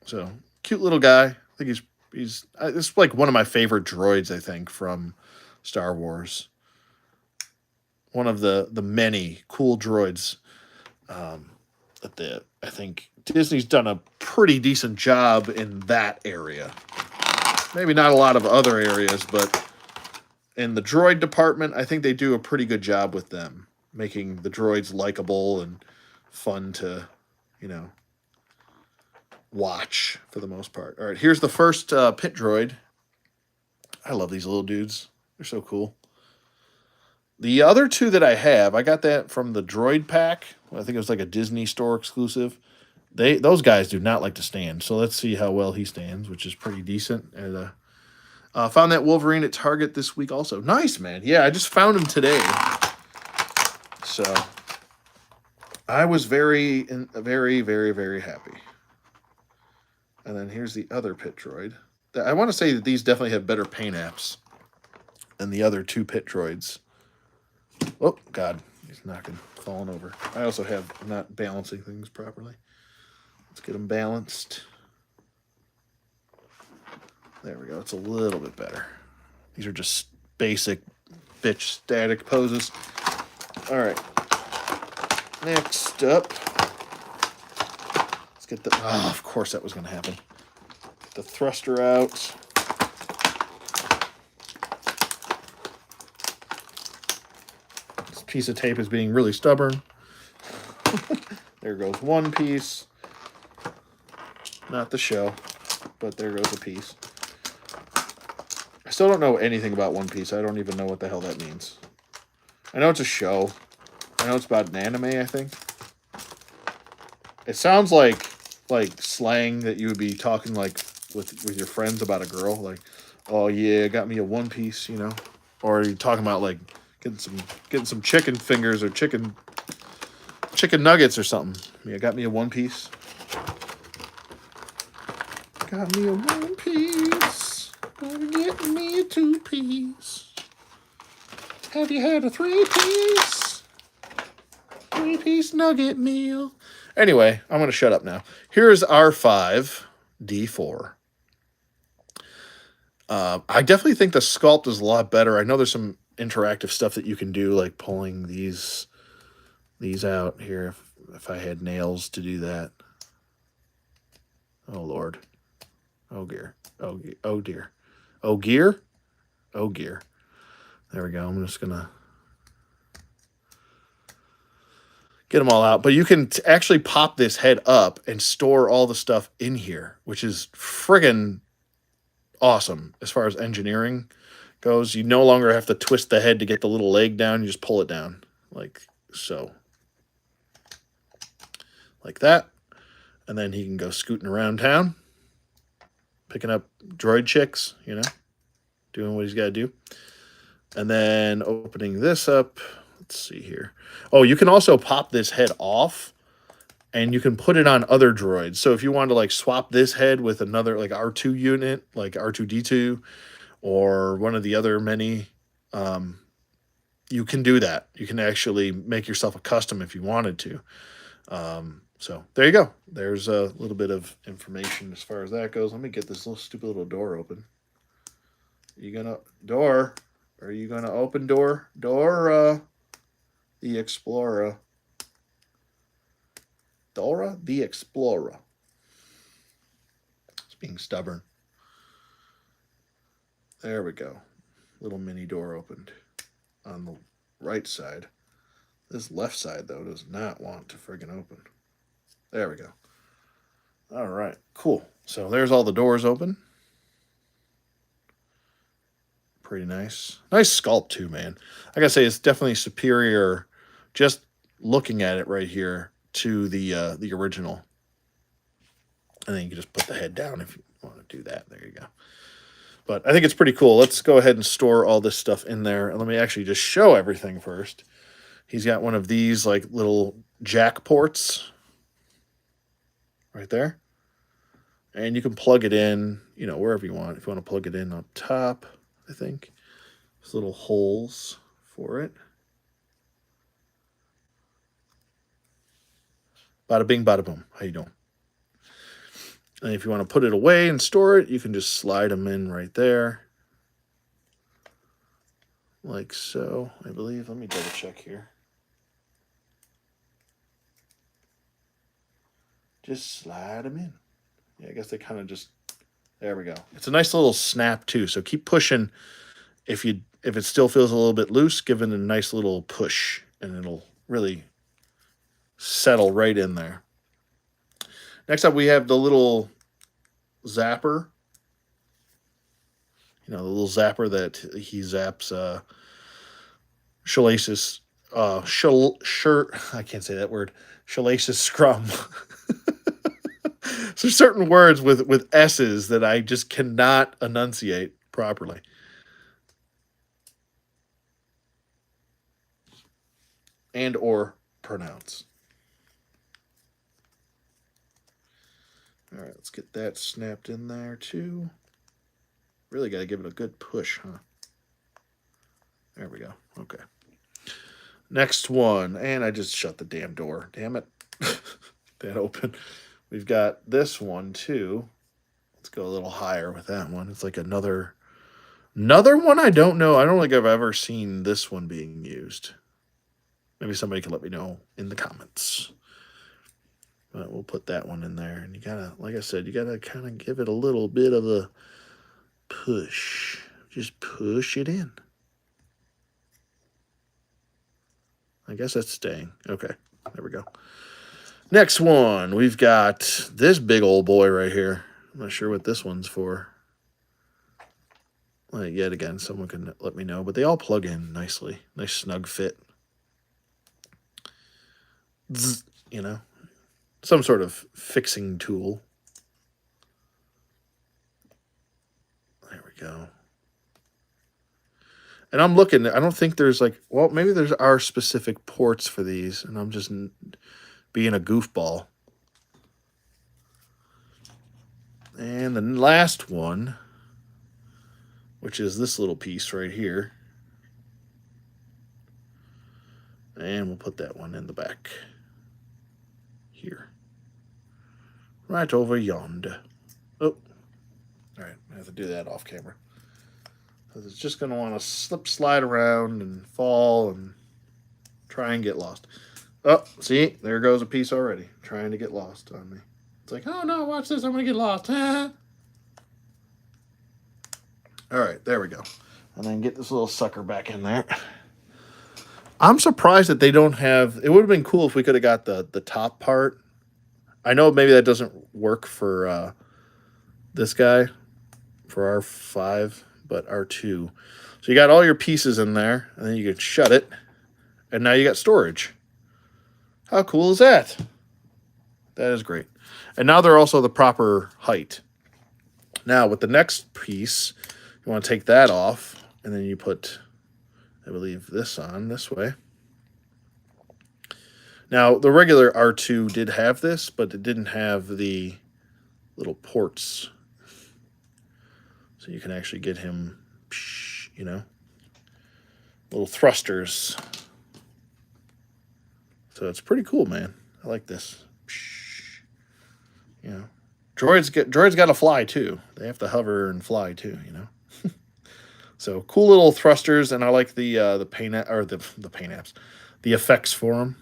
So cute little guy. I think he's it's like one of my favorite droids, I think, from Star Wars. One of the many cool droids that I think Disney's done a pretty decent job in that area. Maybe not a lot of other areas, but in the droid department, I think they do a pretty good job with them, making the droids likable and fun to, watch for the most part. All right, here's the first pit droid. I love these little dudes. They're so cool. The other two that I have, I got that from the droid pack. I think it was like a Disney store exclusive. Those guys do not like to stand, so let's see how well he stands, which is pretty decent. And found that Wolverine at Target this week also. Nice, man. Yeah, I just found him today. So I was very, very, very, very happy. And then here's the other pit droid. I want to say that these definitely have better paint apps than the other two pit droids. Oh, God. He's falling over. I also have not balancing things properly. Let's get them balanced. There we go. It's a little bit better. These are just basic bitch static poses. All right. Next up. Let's get of course that was going to happen. Get the thruster out. This piece of tape is being really stubborn. There goes one piece. Not the shell, but there goes a piece. I still don't know anything about One Piece. I don't even know what the hell that means. I know it's a show. I know it's about an anime, I think. It sounds like slang that you would be talking like with your friends about a girl, like, oh yeah, got me a One Piece, or you're talking about like getting some chicken fingers or chicken nuggets or something. Yeah, got me a One Piece. Got me a One Piece. Gonna get me a 2-piece. Have you had a 3-piece? 3-piece nugget meal. Anyway, I'm going to shut up now. Here's R5D4. I definitely think the sculpt is a lot better. I know there's some interactive stuff that you can do, like pulling these out here. If I had nails to do that. Oh Lord. Oh dear. Oh, oh dear. Oh gear. Oh gear. There we go. I'm just gonna get them all out. But you can actually pop this head up and store all the stuff in here, which is friggin' awesome as far as engineering goes. You no longer have to twist the head to get the little leg down. You just pull it down like so. Like that. And then he can go scooting around town, picking up droid chicks, you know, doing what he's got to do. And then opening this up. Let's see here. Oh, you can also pop this head off and you can put it on other droids. So if you want to like swap this head with another like R2 unit, like R2D2 or one of the other many, you can do that. You can actually make yourself a custom if you wanted to. So there you go. There's a little bit of information as far as that goes. Let me get this little stupid little door open. You gonna door? Are you gonna open door? Dora, the Explorer. Dora the Explorer. It's being stubborn. There we go. Little mini door opened on the right side. This left side though does not want to friggin' open. There we go. All right, cool. So there's all the doors open. Pretty nice. Nice sculpt too, man. I gotta say, it's definitely superior just looking at it right here to the original. And then you can just put the head down if you want to do that. There you go. But I think it's pretty cool. Let's go ahead and store all this stuff in there. And let me actually just show everything first. He's got one of these like little jack ports right there. And you can plug it in, you know, wherever you want. If you want to plug it in up top, I think. There's little holes for it. Bada bing, bada boom. How you doing? And if you want to put it away and store it, you can just slide them in right there. Like so, I believe. Let me double check here. Just slide them in. Yeah, I guess they kind of just, there we go. It's a nice little snap too. So keep pushing. If it still feels a little bit loose, give it a nice little push and it'll really settle right in there. Next up, we have the little zapper. You know, the little zapper that he zaps Shalacious, I can't say that word. Shalacious Scrum. So there's certain words with S's that I just cannot enunciate properly. And or pronounce. All right, let's get that snapped in there too. Really got to give it a good push, huh? There we go. Okay. Next one. And I just shut the damn door. Damn it. That open. We've got this one too. Let's go a little higher with that one. It's like another one I don't know. I don't think I've ever seen this one being used. Maybe somebody can let me know in the comments. But we'll put that one in there. And you gotta, like I said, you gotta kind of give it a little bit of a push. Just push it in. I guess that's staying. Okay, there we go. Next one, we've got this big old boy right here. I'm not sure what this one's for. Well, yet again, someone can let me know. But they all plug in nicely. Nice snug fit. You know, some sort of fixing tool. There we go. And I'm looking, I don't think there's like, well, maybe there's our specific ports for these, and I'm just being a goofball. And the last one, which is this little piece right here. And we'll put that one in the back. Here. Right over yonder. Oh. All right, I have to do that off camera. because it's just going to want to slip, slide around, and fall and try and get lost. Oh, see, there goes a piece already, trying to get lost on me. It's like, oh no, watch this, I'm going to get lost. All right, there we go. And then get this little sucker back in there. I'm surprised that they don't have. It would have been cool if we could have got the top part. I know maybe that doesn't work for this guy, for R5, but R2. So you got all your pieces in there, and then you can shut it, and now you got storage. How cool is that? That is great. And now they're also the proper height. Now with the next piece, you want to take that off, and then you put, I believe, this on this way. Now, the regular R2 did have this, but it didn't have the little ports. So you can actually get him, you know, little thrusters. So it's pretty cool, man. I like this. You know, droids got to fly too. They have to hover and fly too, you know. So cool little thrusters, and I like the paint or the paint apps, the effects for them.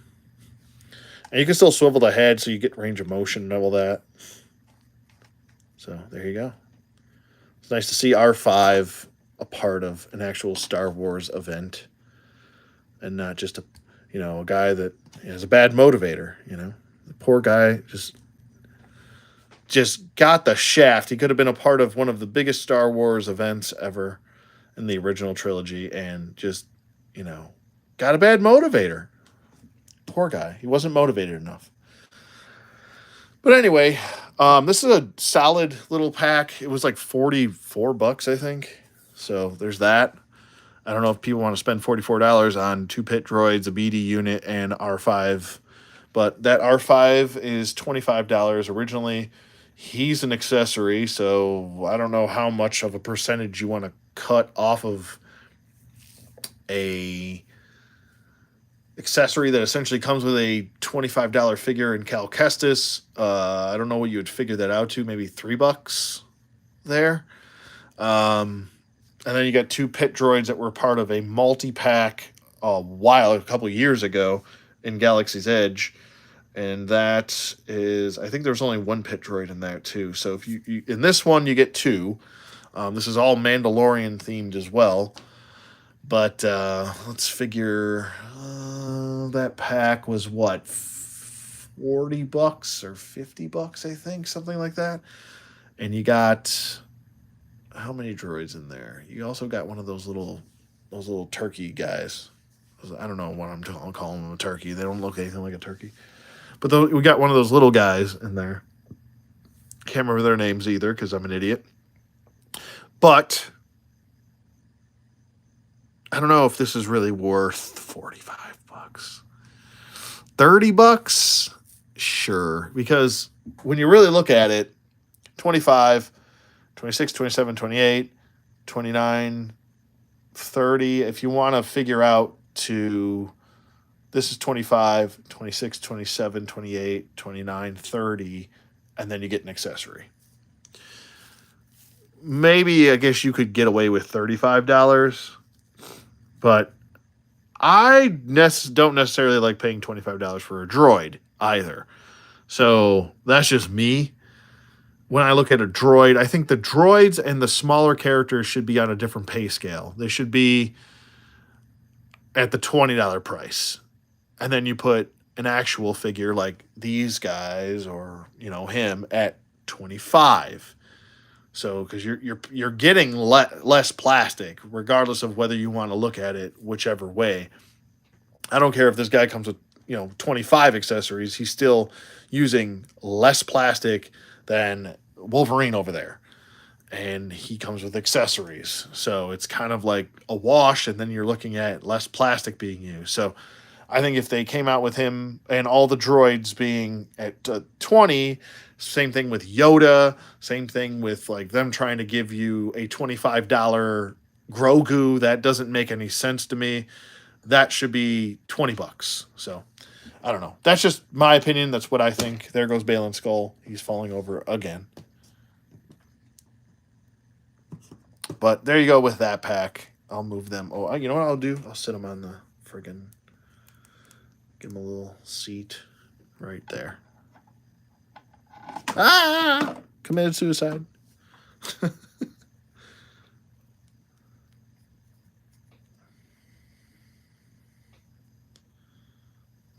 And you can still swivel the head, so you get range of motion and all that. So there you go. It's nice to see R5 a part of an actual Star Wars event, and not just a guy that is a bad motivator. You know, the poor guy just got the shaft. He could have been a part of one of the biggest Star Wars events ever in the original trilogy, and just, got a bad motivator. Poor guy. He wasn't motivated enough. But anyway, this is a solid little pack. It was like $44, I think. So there's that. I don't know if people want to spend $44 on 2 pit droids, a BD unit, and R5. But that R5 is $25 originally. He's an accessory, so I don't know how much of a percentage you want to cut off of a accessory that essentially comes with a $25 figure in Cal Kestis. I don't know what you would figure that out to, maybe $3 there. And then you got 2 pit droids that were part of a multi-pack a couple years ago in Galaxy's Edge. And that is, I think there's only 1 pit droid in that too. So if you in this one, you get 2. This is all Mandalorian themed as well. But let's figure that pack was what, $40 or $50, I think, something like that. And you got how many droids in there? You also got one of those little turkey guys. I don't know what I'm calling them, a turkey. They don't look anything like a turkey. But we got one of those little guys in there. Can't remember their names either because I'm an idiot. But I don't know if this is really worth $45. $30? Sure. Because when you really look at it, 25, 26, 27, 28, 29, 30. If you want to figure out this is 25, 26, 27, 28, 29, 30, and then you get an accessory. Maybe, I guess you could get away with $35, but I don't necessarily like paying $25 for a droid either. So that's just me. When I look at a droid, I think the droids and the smaller characters should be on a different pay scale. They should be at the $20 price. And then you put an actual figure like these guys or, him at $25. So, because you're getting less plastic, regardless of whether you want to look at it whichever way. I don't care if this guy comes with 25 accessories. He's still using less plastic than Wolverine over there, and he comes with accessories. So it's kind of like a wash, and then you're looking at less plastic being used. So I think if they came out with him and all the droids being at 20, same thing with Yoda, same thing with like them trying to give you a $25 Grogu, that doesn't make any sense to me. That should be $20. So I don't know. That's just my opinion. That's what I think. There goes Baylan Skoll. He's falling over again. But there you go with that pack. I'll move them. Oh, you know what I'll do? I'll sit them on the friggin'. Give them a little seat right there. Ah! Committed suicide.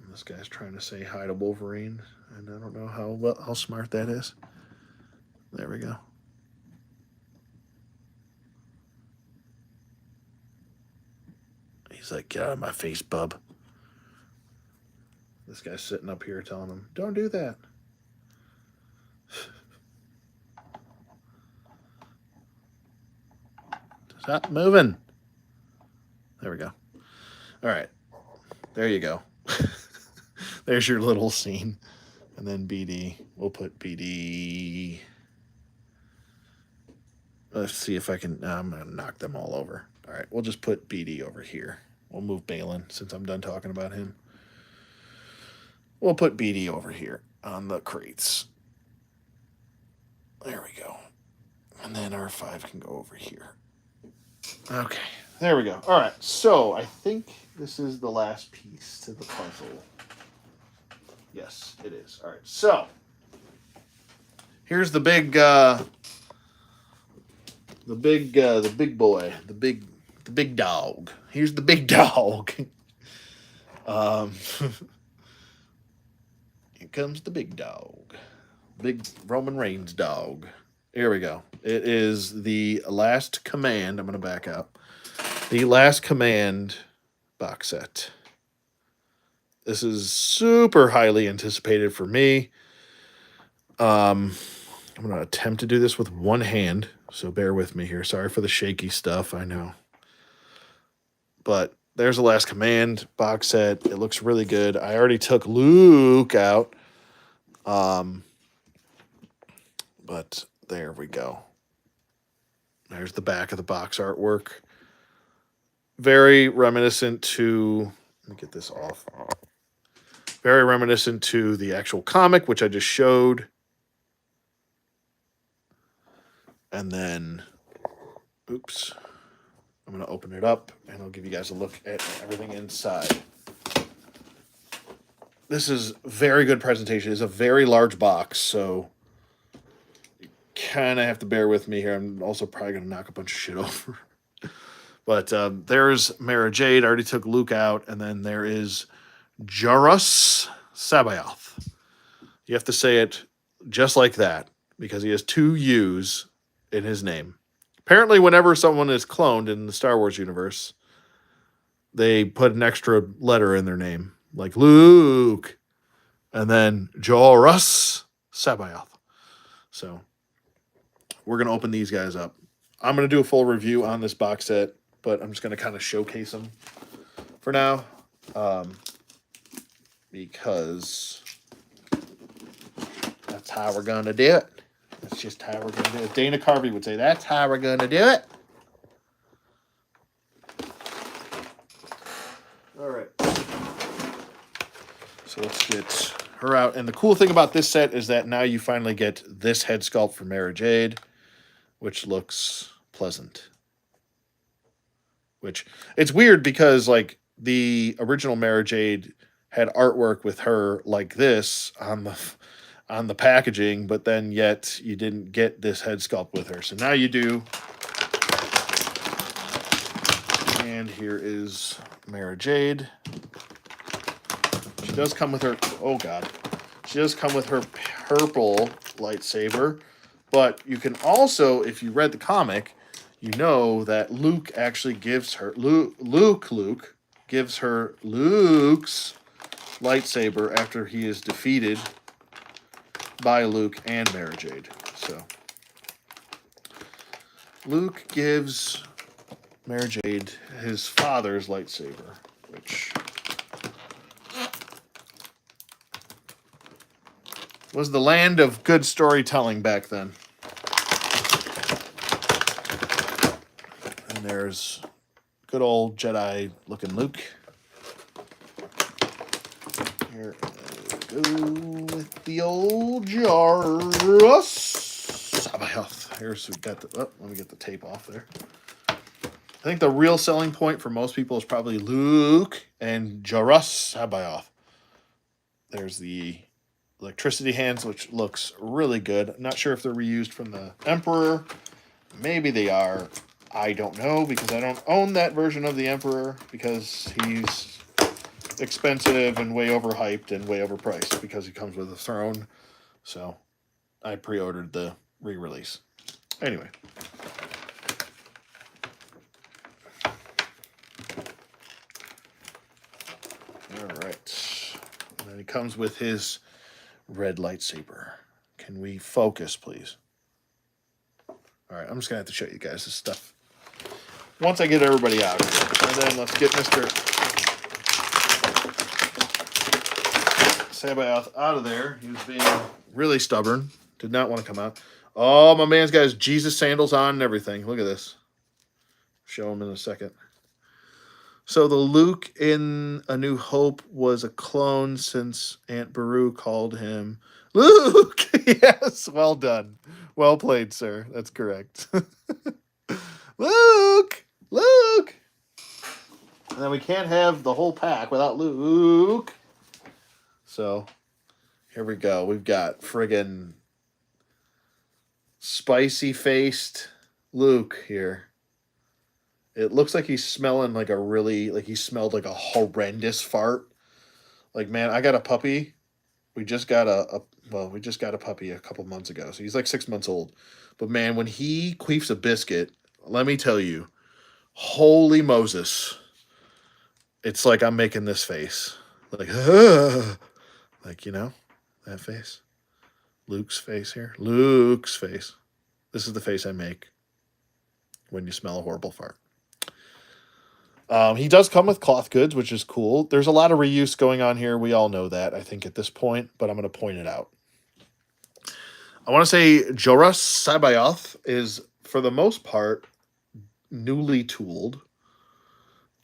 This guy's trying to say hi to Wolverine, and I don't know how smart that is. There we go. He's like, get out of my face, bub. This guy's sitting up here telling him, don't do that. Stop moving. There we go. All right. There you go. There's your little scene. And then BD. We'll put BD. Let's see if I can. I'm going to knock them all over. All right. We'll just put BD over here. We'll move Balin since I'm done talking about him. We'll put BD over here on the crates. There we go. And then R5 can go over here. Okay. There we go. All right. So I think this is the last piece to the puzzle. Yes, it is. All right. So here's the big boy, the big dog. Here's the big dog. Here comes the big dog, big Roman Reigns dog. Here we go. It is the Last Command. I'm going to back up. The Last Command box set. This is super highly anticipated for me. I'm going to attempt to do this with one hand, so bear with me here. Sorry for the shaky stuff, I know. But there's the Last Command box set. It looks really good. I already took Luke out. But there we go. There's the back of the box artwork. Very reminiscent to... Let me get this off. Very reminiscent to the actual comic, which I just showed. And then... Oops. I'm going to open it up, and I'll give you guys a look at everything inside. This is very good presentation. It's a very large box, so... kind of have to bear with me here. I'm also probably going to knock a bunch of shit over. But there's Mara Jade. I already took Luke out. And then there is Jorus Sabaoth. You have to say it just like that because he has 2 U's in his name. Apparently, whenever someone is cloned in the Star Wars universe, they put an extra letter in their name, like Luke. And then Jorus Sabaoth. So... we're going to open these guys up. I'm going to do a full review on this box set, but I'm just going to kind of showcase them for now. Because that's how we're going to do it. That's just how we're going to do it. Dana Carvey would say, that's how we're going to do it. All right. So let's get her out. And the cool thing about this set is that now you finally get this head sculpt for Mara Jade, which looks pleasant. Which, it's weird because, like, the original Mara Jade had artwork with her like this on the packaging, but then yet you didn't get this head sculpt with her. So now you do. And here is Mara Jade. She does come with her, oh god. She does come with her purple lightsaber. But you can also, if you read the comic, you know that Luke actually gives her, Luke gives her Luke's lightsaber after he is defeated by Luke and Mara Jade. So, Luke gives Mara Jade his father's lightsaber, which was the land of good storytelling back then. And there's good old Jedi-looking Luke. Here we go with the old Jorus Sabaoth. Here's we got the. Oh, let me get the tape off there. I think the real selling point for most people is probably Luke and Joruus C'baoth. There's the electricity hands, which looks really good. I'm not sure if they're reused from the Emperor. Maybe they are. I don't know because I don't own that version of the Emperor because he's expensive and way overhyped and way overpriced because he comes with a throne. So I pre-ordered the re-release. Anyway. All right. And then he comes with his red lightsaber. Can we focus, please? All right, I'm just going to have to show you guys this stuff once I get everybody out here. And then let's get Mr. C'baoth out of there. He was being really stubborn. Did not want to come out. Oh, my man's got his Jesus sandals on and everything. Look at this. Show him in a second. So the Luke in A New Hope was a clone since Aunt Beru called him Luke. Yes, well done. Well played, sir. That's correct. Luke! Luke! And then we can't have the whole pack without Luke. So, here we go. We've got friggin' spicy-faced Luke here. It looks like he's smelling like he smelled like a horrendous fart. Like, man, I got a puppy. We just got a puppy a couple months ago. So he's like 6 months old. But man, when he queefs a biscuit, let me tell you, holy Moses. It's like I'm making this face. Like, like, you know, that face. Luke's face here. Luke's face. This is the face I make when you smell a horrible fart. He does come with cloth goods, which is cool. There's a lot of reuse going on here. We all know that, I think, at this point, but I'm going to point it out. I want to say Joruus C'baoth is, for the most part, newly tooled.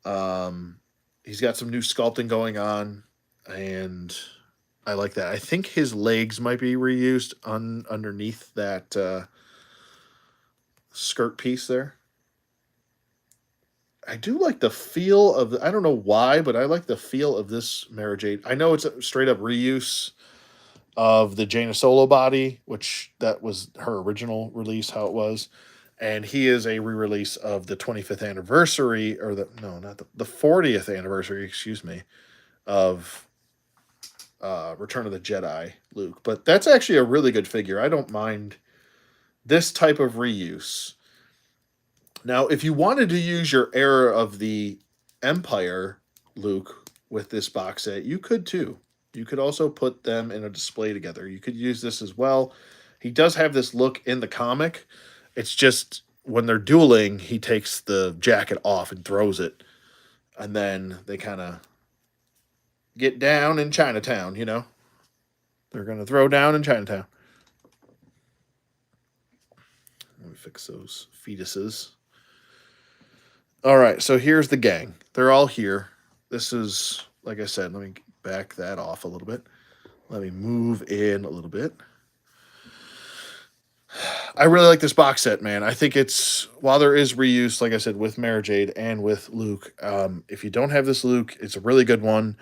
He's got some new sculpting going on, and I like that. I think his legs might be reused underneath that skirt piece there. I do like the feel of I don't know why, but I like the feel of this Mara Jade. I know it's a straight up reuse of the Jaina Solo body, which that was her original release, how it was. And he is a re-release of the 25th anniversary, or the 40th anniversary, excuse me, of Return of the Jedi Luke. But that's actually a really good figure. I don't mind this type of reuse. Now, if you wanted to use your Era of the Empire Luke with this box set, you could too. You could also put them in a display together. You could use this as well. He does have this look in the comic. It's just when they're dueling, he takes the jacket off and throws it. And then they kind of get down in Chinatown, you know? They're going to throw down in Chinatown. Let me fix those fetuses. All right, so here's the gang. They're all here. This is, like I said, let me back that off a little bit. Let me move in a little bit. I really like this box set, man. I think it's, while there is reuse, like I said, with Mara Jade and with Luke, if you don't have this Luke, it's a really good one.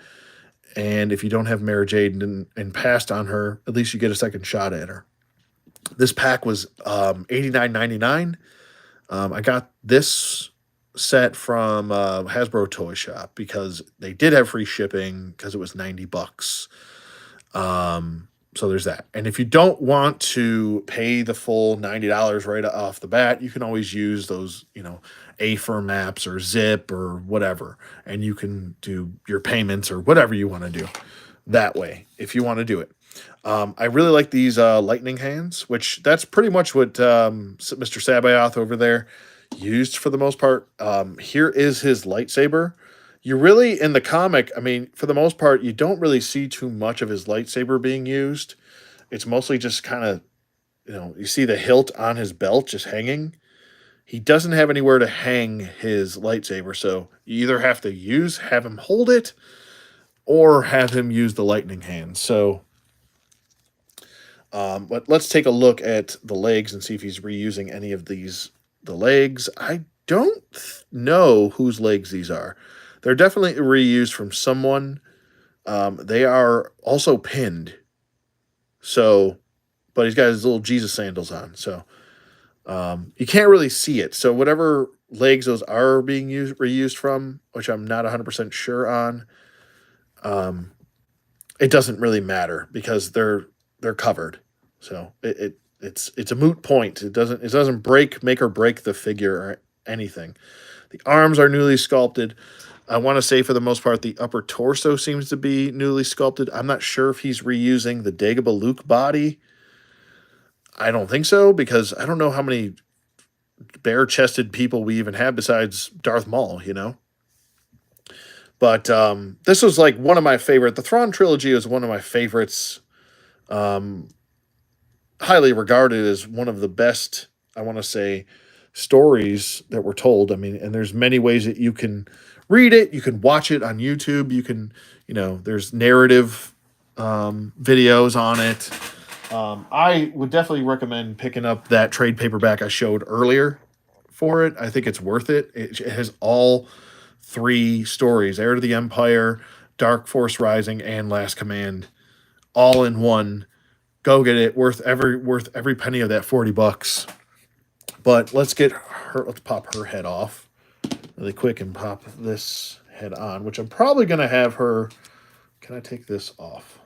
And if you don't have Mara Jade and passed on her, at least you get a second shot at her. This pack was $89.99. I got this set from Hasbro Toy Shop because they did have free shipping because it was $90. So there's that. And if you don't want to pay the full $90 right off the bat, you can always use those, you know, AFIR maps or Zip or whatever. And you can do your payments or whatever you want to do that way if you want to do it. I really like these lightning hands, which that's pretty much what Mr. C'baoth over there used for the most part. Here is his lightsaber. You really, in the comic, I mean, for the most part, you don't really see too much of his lightsaber being used. It's mostly just kind of, you know, you see the hilt on his belt just hanging. He doesn't have anywhere to hang his lightsaber, so you either have to have him hold it, or have him use the lightning hand. So, but let's take a look at the legs and see if he's reusing any of the legs. I don't know whose legs these are. They're definitely reused from someone. They are also pinned. So, but he's got his little Jesus sandals on. So you can't really see it. So whatever legs those are being reused from, which I'm not 100% sure on, um, it doesn't really matter because they're covered. So it's a moot point. It doesn't make or break the figure or anything. The arms are newly sculpted. I want to say for the most part the upper torso seems to be newly sculpted. I'm not sure if he's reusing the Dagobah Luke body. I don't think so because I don't know how many bare-chested people we even have besides Darth Maul, you know. But this was like one of my favorite. The Thrawn trilogy is one of my favorites. Um, Highly regarded as one of the best. I want to say stories that were told. I mean, and there's many ways that you can read it. You can watch it on YouTube. You can, there's narrative videos on it. I would definitely recommend picking up that trade paperback I showed earlier for it. I think it's worth it. It has all three stories: Heir to the Empire, Dark Force Rising, and Last Command, all in one. Go get it. Worth every penny of that $40. But let's get her. Let's pop her head off really quick and pop this head on, which I'm probably gonna have her. Can I take this off?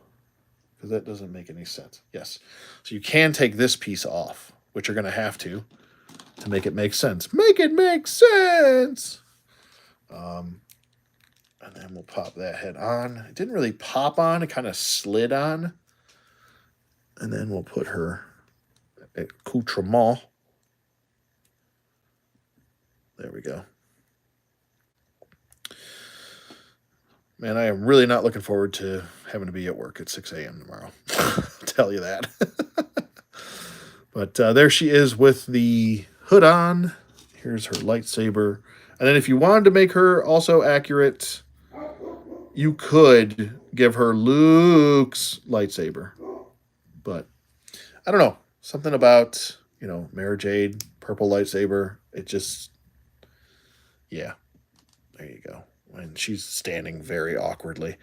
Because that doesn't make any sense. Yes. So you can take this piece off, which you're gonna have to make it make sense. Make it make sense. And then we'll pop that head on. It didn't really pop on. It kind of slid on. And then we'll put her accoutrement. There we go. Man, I am really not looking forward to having to be at work at 6 a.m. tomorrow. I'll tell you that. But there she is with the hood on. Here's her lightsaber. And then if you wanted to make her also accurate, you could give her Luke's lightsaber. But I don't know. Something about, Mara Jade, purple lightsaber. It just, yeah. There you go. And she's standing very awkwardly.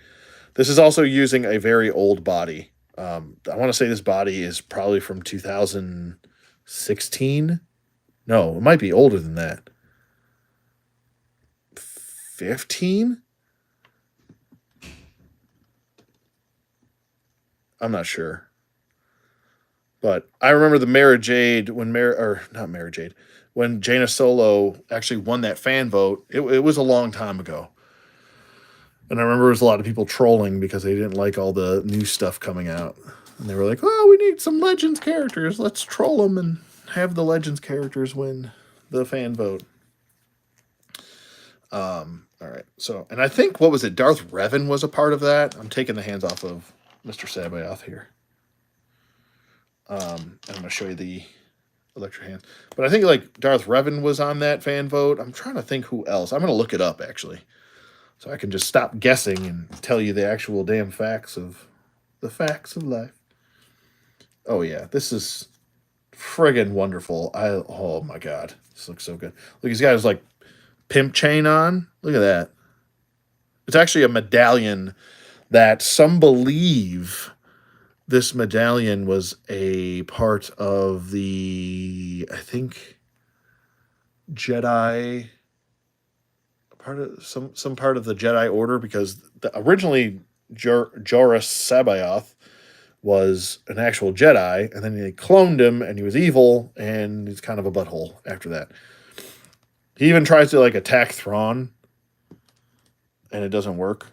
This is also using a very old body. I want to say this body is probably from 2016. No, it might be older than that. 15? I'm not sure. But I remember the Mara Jade when not Mara Jade, when Jaina Solo actually won that fan vote. It was a long time ago. And I remember there was a lot of people trolling because they didn't like all the new stuff coming out. And they were like, oh, we need some Legends characters. Let's troll them and have the Legends characters win the fan vote. All right. So, and I think, what was it? Darth Revan was a part of that. I'm taking the hands off of Mr. Sabayoth here. And I'm going to show you the electric hands. But I think like Darth Revan was on that fan vote. I'm trying to think who else. I'm going to look it up actually. So I can just stop guessing and tell you the actual damn facts of life. Oh yeah, this is friggin' wonderful. Oh my god, this looks so good. Look, he's got his like pimp chain on. Look at that. It's actually a medallion that some believe this medallion was a part of the, I think, Jedi, part of some part of the Jedi Order, because originally Joruus Sabayoth was an actual Jedi, and then they cloned him, and he was evil, and he's kind of a butthole after that. He even tries to like attack Thrawn, and it doesn't work.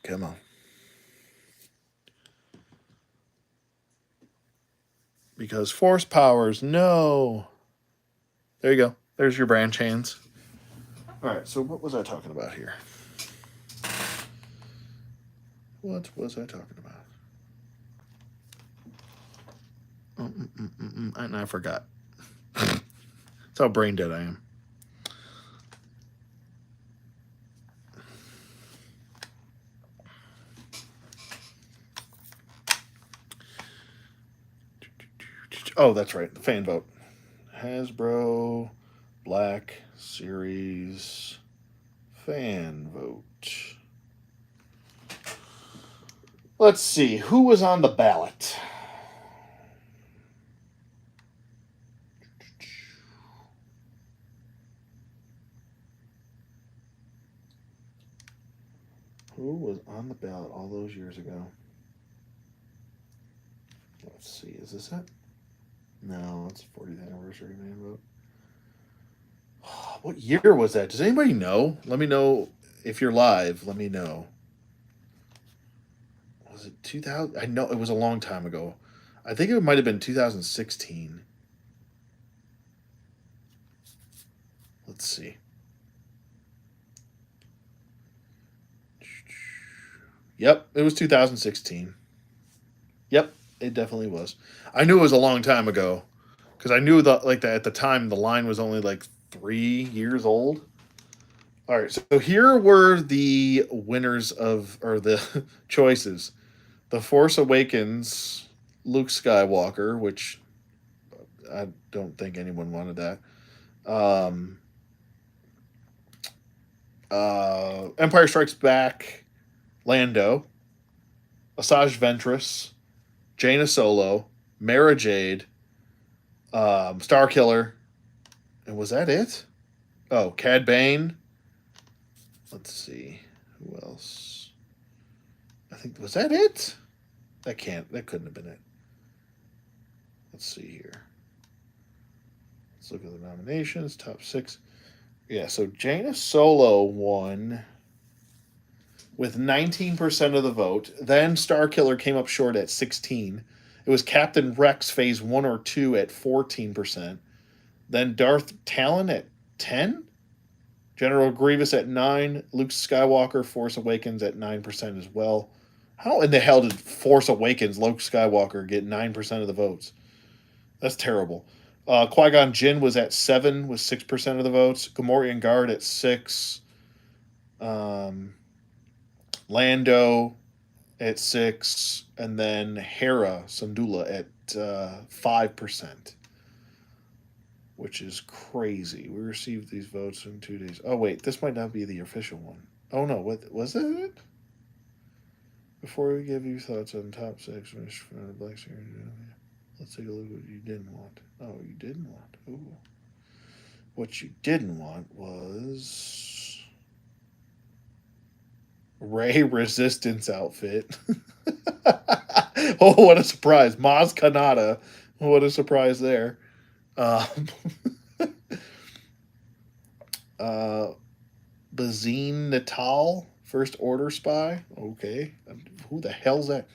Come on. Because force powers, no. There you go. There's your branch hands. All right, so what was I talking about here? What was I talking about? And I forgot. That's how brain dead I am. Oh, that's right. The fan vote. Hasbro Black Series fan vote. Let's see who was on the ballot. Who was on the ballot all those years ago? Let's see. Is this it? No, it's 40th anniversary man vote. What year was that? Does anybody know? Let me know if you're live. Let me know. Was it 2000? I know it was a long time ago. I think it might have been 2016. Let's see. Yep, it was 2016. Yep, it definitely was. I knew it was a long time ago because I knew that at the time the line was only like 3 years old. All right, so here were the winners or the choices: The Force Awakens, Luke Skywalker, which I don't think anyone wanted that. Um, Empire Strikes Back, Lando, Asajj Ventress, Jaina Solo, Mara Jade, Star Killer, and was that it? Oh, Cad Bane. Let's see who else. I think was that it. That couldn't have been it. Let's see here. Let's look at the nominations. Top 6. Yeah, so Jaina Solo won with 19% of the vote. Then Star Killer came up short at 16. It was Captain Rex Phase 1 or 2 at 14%. Then Darth Talon at 10. General Grievous at 9. Luke Skywalker Force Awakens at 9% as well. How in the hell did Force Awakens Luke Skywalker get 9% of the votes? That's terrible. Qui-Gon Jinn was at 7 with 6% of the votes. Gamorrean Guard at 6. Lando at 6. And then Hera Syndulla at 5%. Which is crazy. We received these votes in 2 days. Oh, wait. This might not be the official one. Oh, no. What was it? Before we give you thoughts on top 6 from the Black Series, let's take a look at what you didn't want. Oh, you didn't want. Ooh. What you didn't want was Rey Resistance outfit. Oh, what a surprise. Maz Kanata. What a surprise there. Bazine Natal, First Order spy. Okay. Who the hell's that?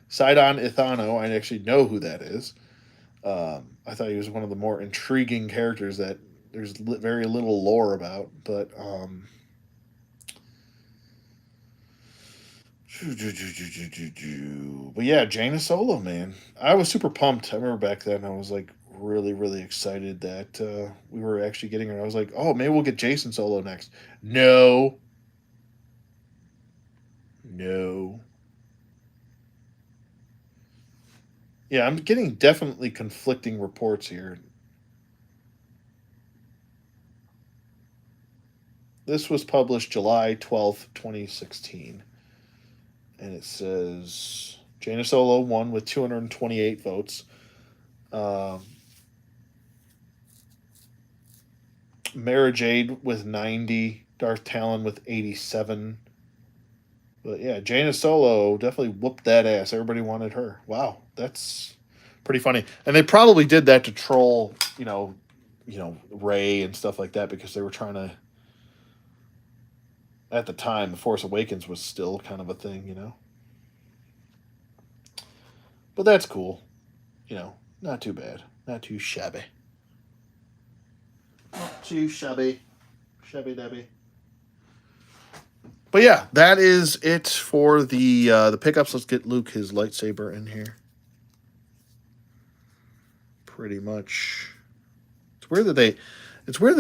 Sidon Ithano. I actually know who that is. I thought he was one of the more intriguing characters that there's very little lore about. But yeah, Jaina Solo, man. I was super pumped. I remember back then I was like really, really excited that we were actually getting her. I was like, oh, maybe we'll get Jacen Solo next. No. No. Yeah, I'm getting definitely conflicting reports here. This was published July 12th, 2016. And it says Jaina Solo won with 228 votes. Mara Jade with 90. Darth Talon with 87. But yeah, Jaina Solo definitely whooped that ass. Everybody wanted her. Wow, that's pretty funny. And they probably did that to troll, Rey and stuff like that because they were trying to. At the time, The Force Awakens was still kind of a thing. But that's cool. Not too bad. Not too shabby. Not too shabby. Shabby dabby. But yeah, that is it for the pickups. Let's get Luke his lightsaber in here. Pretty much. It's weird that they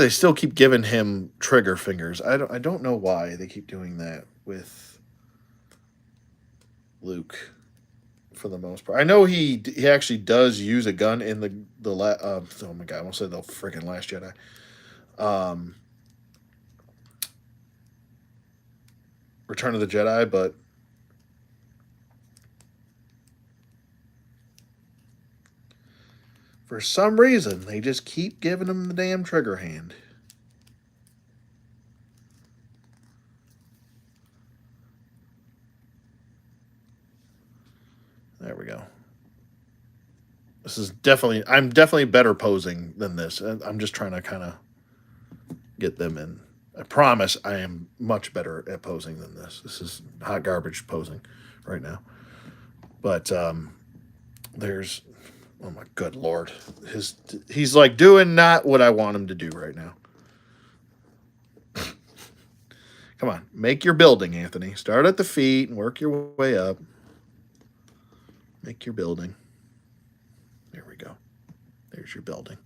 still keep giving him trigger fingers. I don't know why they keep doing that with Luke for the most part. I know he actually does use a gun in oh my god, I almost said the freaking Last Jedi. Um, Return of the Jedi, but for some reason they just keep giving him the damn trigger hand. There we go. I'm definitely better posing than this. I'm just trying to kind of get them in. I promise I am much better at posing than this. This is hot garbage posing right now. But there's, oh my good lord, he's like doing not what I want him to do right now. Come on, make your building, Anthony. Start at the feet and work your way up. Make your building. There we go. There's your building.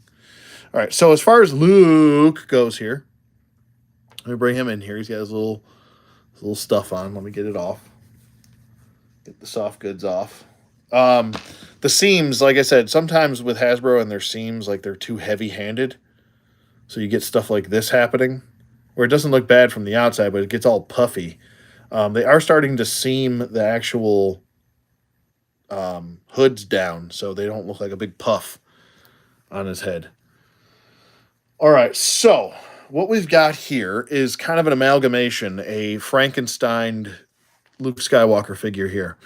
All right, so as far as Luke goes here, let me bring him in here. He's got his little stuff on. Let me get it off. Get the soft goods off. The seams, like I said, sometimes with Hasbro and their seams, like they're too heavy-handed. So you get stuff like this happening, where it doesn't look bad from the outside, but it gets all puffy. They are starting to seam the actual hoods down, so they don't look like a big puff on his head. All right, so what we've got here is kind of an amalgamation, a Frankenstein Luke Skywalker figure here,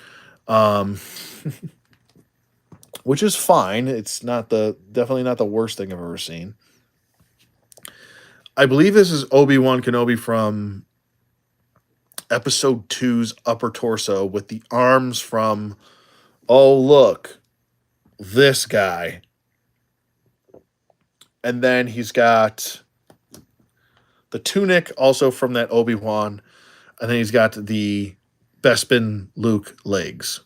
which is fine. It's definitely not the worst thing I've ever seen. I believe this is Obi-Wan Kenobi from Episode 2's upper torso with the arms from, oh, look, this guy. And then he's got the tunic also from that Obi-Wan. And then he's got the Bespin Luke legs.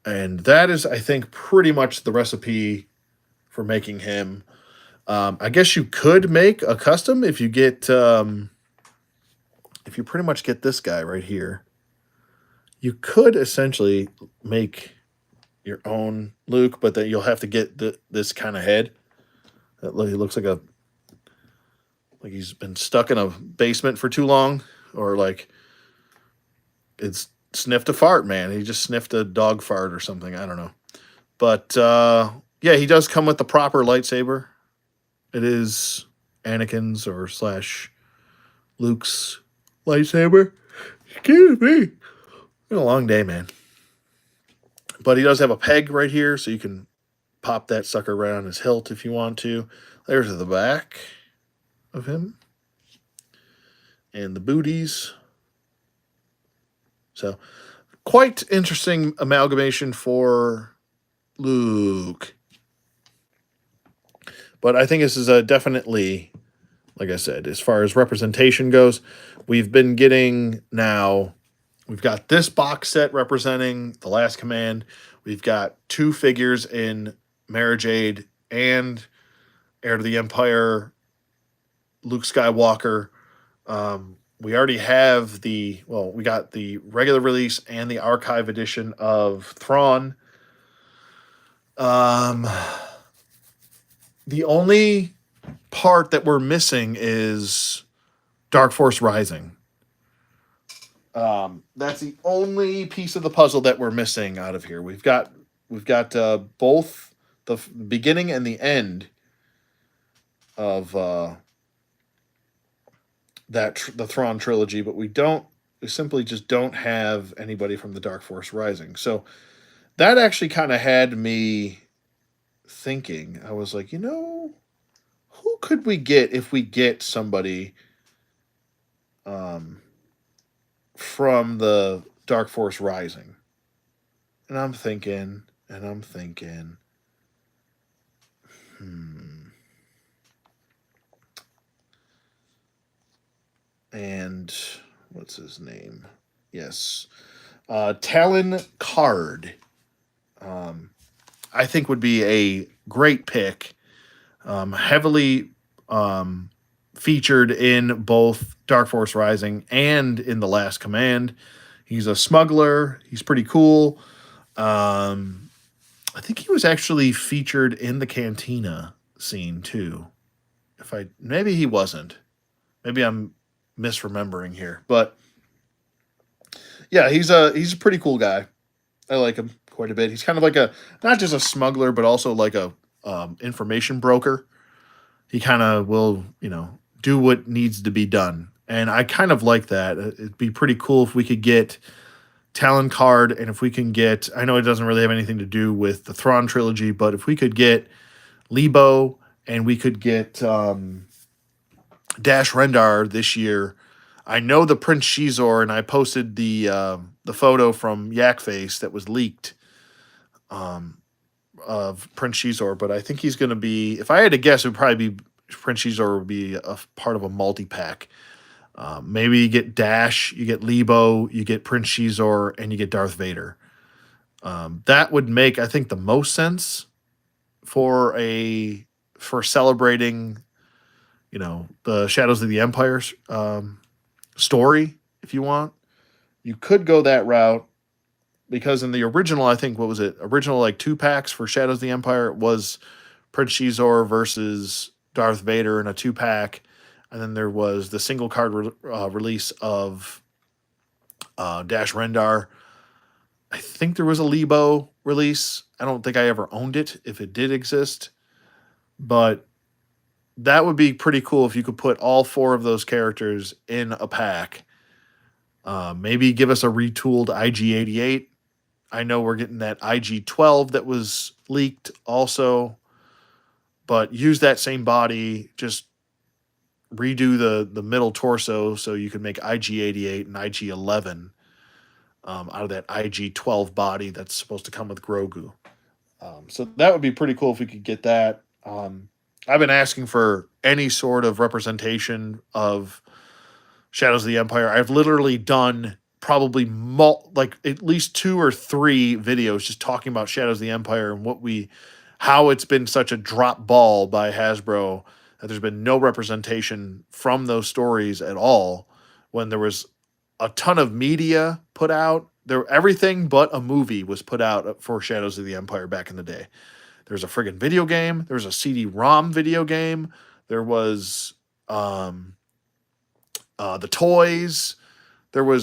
And that is, I think, pretty much the recipe for making him. I guess you could make a custom if you get, if you pretty much get this guy right here. You could essentially make your own Luke, but then you'll have to get this kind of head. He looks like he's been stuck in a basement for too long, or like it's sniffed a fart, man. He just sniffed a dog fart or something. I don't know. But yeah, he does come with the proper lightsaber. It is Anakin's or / Luke's lightsaber. Excuse me. It's been a long day, man. But he does have a peg right here, so you can pop that sucker right on his hilt if you want to. There's the back of him. And the booties. So, quite interesting amalgamation for Luke. But I think this is definitely, like I said, as far as representation goes, we've been getting now, we've got this box set representing The Last Command. We've got 2 figures in Mara Jade and Heir to the Empire, Luke Skywalker. We already have we got the regular release and the archive edition of Thrawn. The only part that we're missing is Dark Force Rising. That's the only piece of the puzzle that we're missing out of here. We've got both the beginning and the end of the Thrawn trilogy, but we simply just don't have anybody from the Dark Force Rising. So that actually kind of had me thinking. I was like, who could we get if we get somebody from the Dark Force Rising? And I'm thinking, and what's his name? Yes. Talon Card. I think would be a great pick. Heavily featured in both Dark Force Rising and in The Last Command. He's a smuggler. He's pretty cool. Um, I think he was actually featured in the cantina scene too. If I maybe he wasn't. Maybe I'm misremembering here, but yeah, he's a pretty cool guy. I like him quite a bit. He's kind of like a not just a smuggler, but also like a information broker. He kind of will, do what needs to be done, and I kind of like that. It'd be pretty cool if we could get Talon Card, and if we can get, I know it doesn't really have anything to do with the Thrawn trilogy, but if we could get Lebo and we could get Dash Rendar this year. I know the Prince Shizor, and I posted the photo from Yak Face that was leaked um, of Prince Shizor, but I think he's going to be. If I had to guess, it would probably be Prince Shizor would be a part of a multi pack. Maybe you get Dash, you get Lebo, you get Prince Shizor, and you get Darth Vader. That would make, I think, the most sense for celebrating, the Shadows of the Empire story. If you want, you could go that route because in the original, I think what was it? Original like 2 packs for Shadows of the Empire it was Prince Shizor versus Darth Vader in a 2 pack, and then there was the single card release of Dash Rendar. I think there was a Lebo release. I don't think I ever owned it if it did exist, but that would be pretty cool if you could put all 4 of those characters in a pack. Maybe give us a retooled IG-88. I know we're getting that IG-12 that was leaked also, but use that same body, just redo the middle torso so you can make IG-88 and IG-11 out of that IG-12 body that's supposed to come with Grogu. So that would be pretty cool if we could get that. I've been asking for any sort of representation of Shadows of the Empire. I've literally done probably like at least 2 or 3 videos just talking about Shadows of the Empire and how it's been such a drop ball by Hasbro that there's been no representation from those stories at all when there was a ton of media put out. Everything but a movie was put out for Shadows of the Empire back in the day. There's a friggin' video game. There was a CD-ROM video game. There was the toys. There were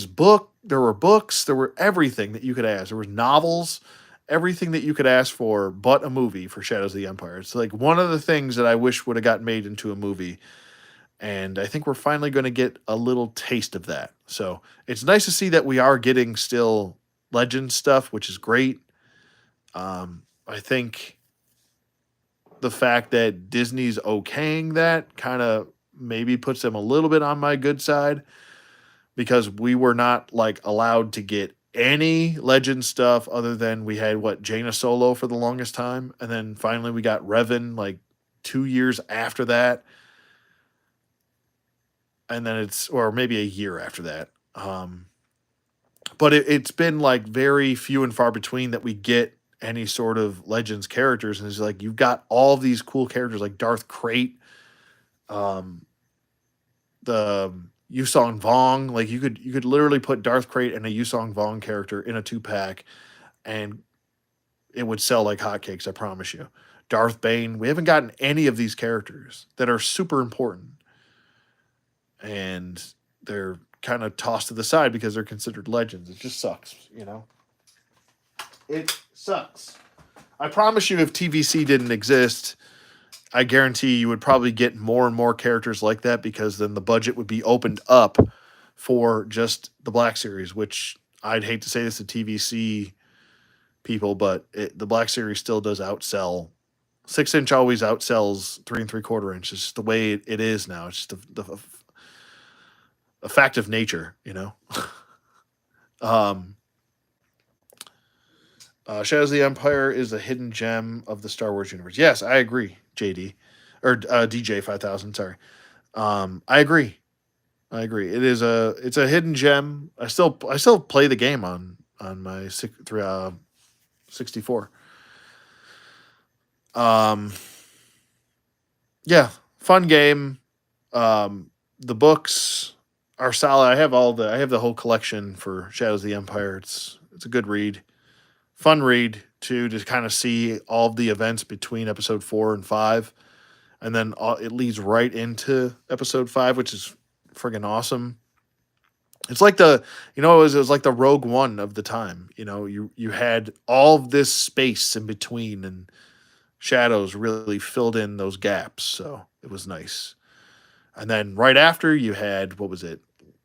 books. There were everything that you could ask. There was novels. Everything that you could ask for but a movie for Shadows of the Empire. It's like one of the things that I wish would have gotten made into a movie. And I think we're finally going to get a little taste of that. So it's nice to see that we are getting still Legend stuff, which is great. I think the fact that Disney's okaying that kind of maybe puts them a little bit on my good side because we were not like allowed to get any Legend stuff other than we had Jaina Solo for the longest time. And then finally we got Revan like 2 years after that. And then or maybe a year after that. But it's been like very few and far between that we get any sort of Legends characters, and it's like you've got all of these cool characters like Darth Krayt, the Yusong Vong. Like you could literally put Darth Krayt and a Yusong Vong character in a 2 pack, and it would sell like hotcakes. I promise you. Darth Bane. We haven't gotten any of these characters that are super important, and they're kind of tossed to the side because they're considered legends. It just sucks, It sucks. I promise you, if TVC didn't exist, I guarantee you would probably get more and more characters like that because then the budget would be opened up for just the Black Series, which I'd hate to say this to TVC people, but the Black Series still does outsell. 6-inch always outsells 3 3/4 inch. It's just the way it is now. It's just a fact of nature, Shadows of the Empire is a hidden gem of the Star Wars universe. Yes, I agree, JD. Or DJ 5000, sorry. I agree. It's a hidden gem. I still play the game on my 64. Yeah, fun game. The books are solid. I have the whole collection for Shadows of the Empire. It's a good read. Fun read too, to kind of see all of the events between episode 4 and 5, and then it leads right into episode 5, which is friggin' awesome. It's like it was like the Rogue One of the time. You had all of this space in between, and Shadows really filled in those gaps, so it was nice. And then right after, you had, what was it?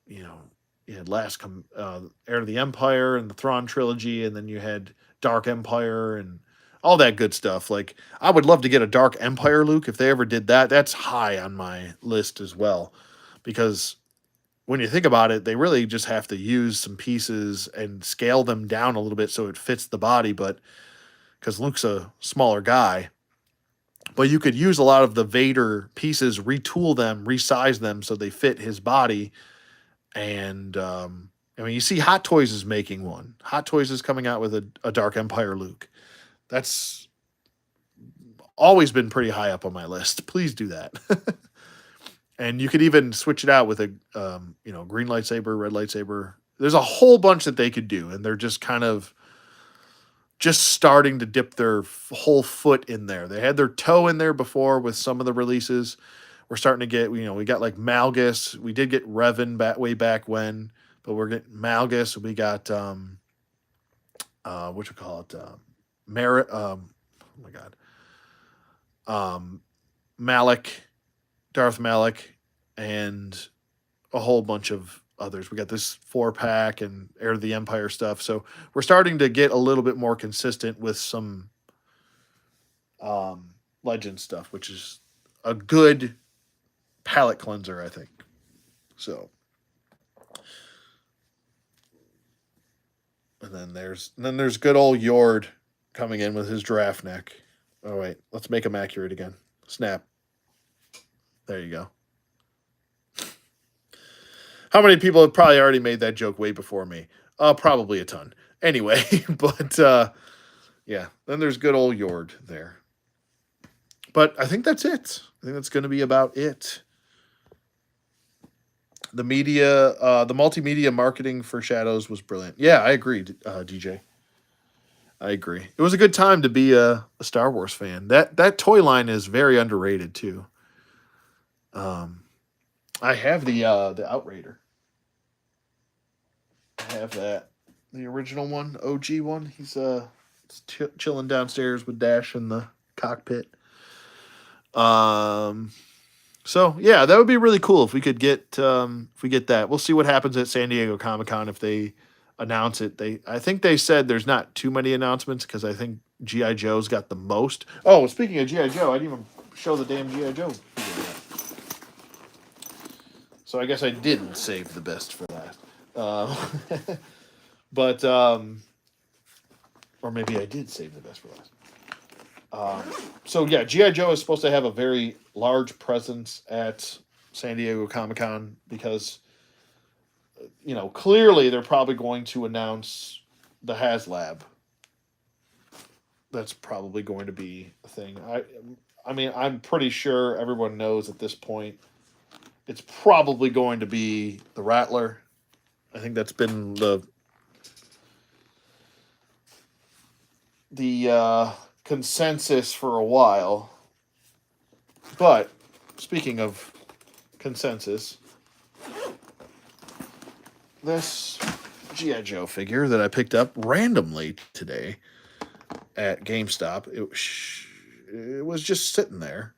You know, you had Heir to the Empire and the Thrawn trilogy, and then you had Dark Empire and all that good stuff. Like, I would love to get a Dark Empire Luke if they ever did that. That's high on my list as well, because when you think about it, they really just have to use some pieces and scale them down a little bit so it fits the body. But because Luke's a smaller guy, but you could use a lot of the Vader pieces, retool them, resize them so they fit his body. And I mean, you see, Hot Toys is making one. Hot Toys is coming out with a Dark Empire Luke. That's always been pretty high up on my list. Please do that. And you could even switch it out with a green lightsaber, red lightsaber. There's a whole bunch that they could do, and they're just kind of just starting to dip their whole foot in there. They had their toe in there before with some of the releases. We're starting to get, we got like Malgus. We did get Revan way back when, but we're getting Malgus. We got what you call it, Merit. Oh my God, Malik, Darth Malik, and a whole bunch of others. We got this 4-pack and Heir to the Empire stuff. So we're starting to get a little bit more consistent with some legend stuff, which is a good palate cleanser, I think. So, and then there's good old Yord coming in with his giraffe neck. Oh wait, let's make him accurate again. Snap. There you go. How many people have probably already made that joke way before me? Probably a ton. Anyway, but yeah, then there's good old Yord there. But I think that's it. I think that's going to be about it. The the multimedia marketing for Shadows was brilliant. Yeah, I agree, DJ. I agree. It was a good time to be a Star Wars fan. That toy line is very underrated too. Um, I have the Outraider. I have that, the original one, OG one. He's chilling downstairs with Dash in the cockpit. Um, so yeah, that would be really cool if we could get that. We'll see what happens at San Diego Comic-Con if they announce it. I think they said there's not too many announcements because I think GI Joe's got the most. Oh, speaking of GI Joe, I didn't even show the damn GI Joe figure yet. So I guess I didn't save the best for that. But or maybe I did save the best for last. So yeah, GI Joe is supposed to have a very large presence at San Diego Comic Con because clearly they're probably going to announce the HasLab. That's probably going to be a thing. I mean, I'm pretty sure everyone knows at this point. It's probably going to be the Rattler. I think that's been the consensus for a while. But speaking of consensus, this GI Joe figure that I picked up randomly today at GameStop, it was just sitting there,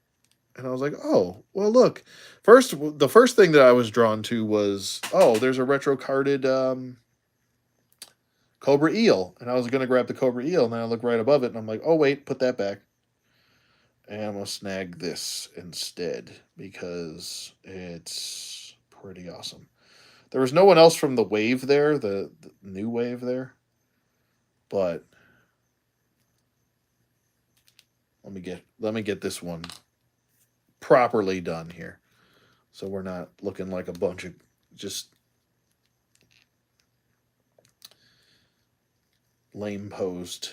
and I was like, "Oh, well, look." The first thing that I was drawn to was, "Oh, there's a retro carded Cobra Eel," and I was gonna grab the Cobra Eel, and then I look right above it, and I'm like, "Oh wait, put that back." And I'm gonna snag this instead because it's pretty awesome. There was no one else from the wave there, the new wave there, but let me get this one properly done here, so we're not looking like a bunch of just lame posed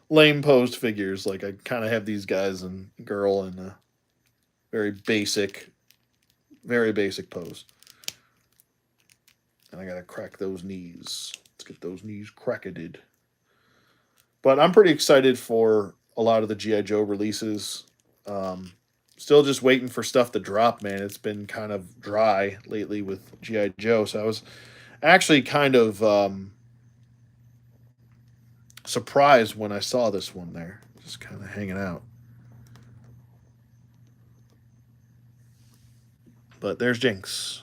lame posed figures. Like, I kind of have these guys and girl in a very basic pose, and I gotta crack those knees. It's get those knees cracketed. But I'm pretty excited for a lot of the GI Joe releases. Um, Still just waiting for stuff to drop, man. It's been kind of dry lately with GI Joe, so I was actually kind of surprised when I saw this one there, just kind of hanging out. But there's Jinx.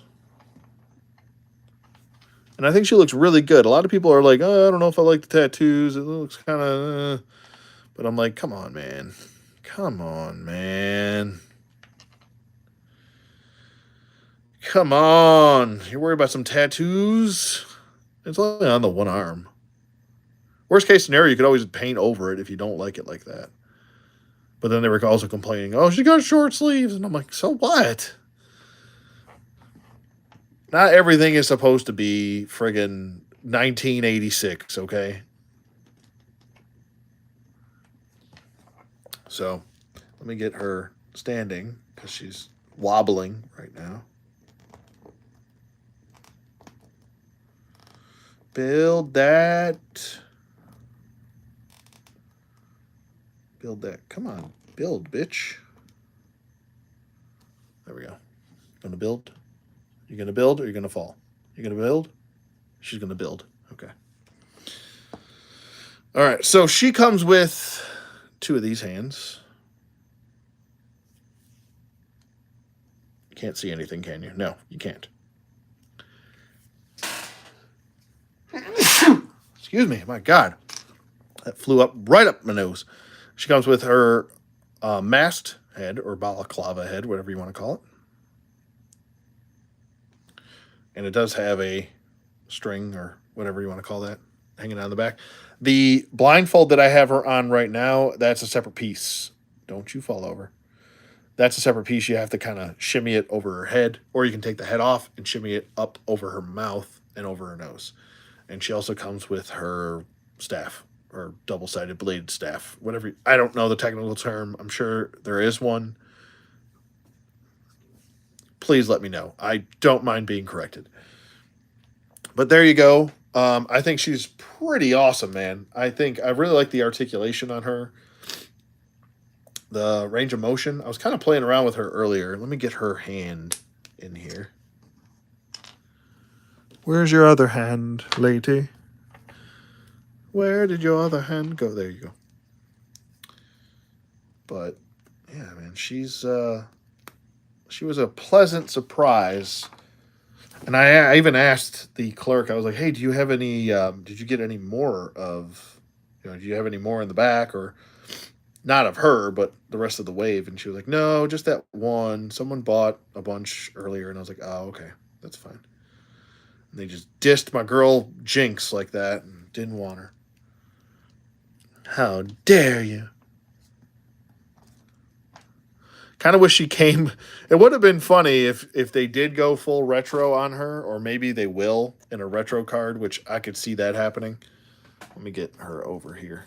And I think she looks really good. A lot of people are like, oh, I don't know if I like the tattoos. It looks kind of. But I'm like, come on, man. Come on, man. Come on. You're worried about some tattoos? It's only on the one arm. Worst case scenario, you could always paint over it if you don't like it like that. But then they were also complaining, oh, she got short sleeves. And I'm like, so what? Not everything is supposed to be friggin' 1986, okay? So let me get her standing because she's wobbling right now. Build that. Build that. Come on. Build, bitch. There we go. Gonna build? You gonna build or you gonna fall? You gonna build? She's gonna build. Okay. All right. So she comes with two of these hands. You can't see anything, can you? No, you can't. Excuse me. My God. That flew up right up my nose. She comes with her mast head or balaclava head, whatever you want to call it. And it does have a string or whatever you want to call that hanging on the back. The blindfold that I have her on right now, that's a separate piece. Don't you fall over. That's a separate piece. You have to kind of shimmy it over her head, or you can take the head off and shimmy it up over her mouth and over her nose. And she also comes with her staff or double-sided blade staff, whatever. I don't know the technical term. I'm sure there is one. Please let me know. I don't mind being corrected. But there you go. I think she's pretty awesome, man. I really like the articulation on her. The range of motion. I was kind of playing around with her earlier. Let me get her hand in here. Where's your other hand, lady? Where did your other hand go? There you go. But yeah, man, she was a pleasant surprise. And I even asked the clerk, I was like, hey, do you have any, did you get any more of, do you have any more in the back or not of her, but the rest of the wave? And she was like, no, just that one. Someone bought a bunch earlier. And I was like, oh, okay, that's fine. And they just dissed my girl Jinx like that and didn't want her. How dare you? Kind of wish she came. It would have been funny if they did go full retro on her, or maybe they will in a retro card, which I could see that happening. Let me get her over here.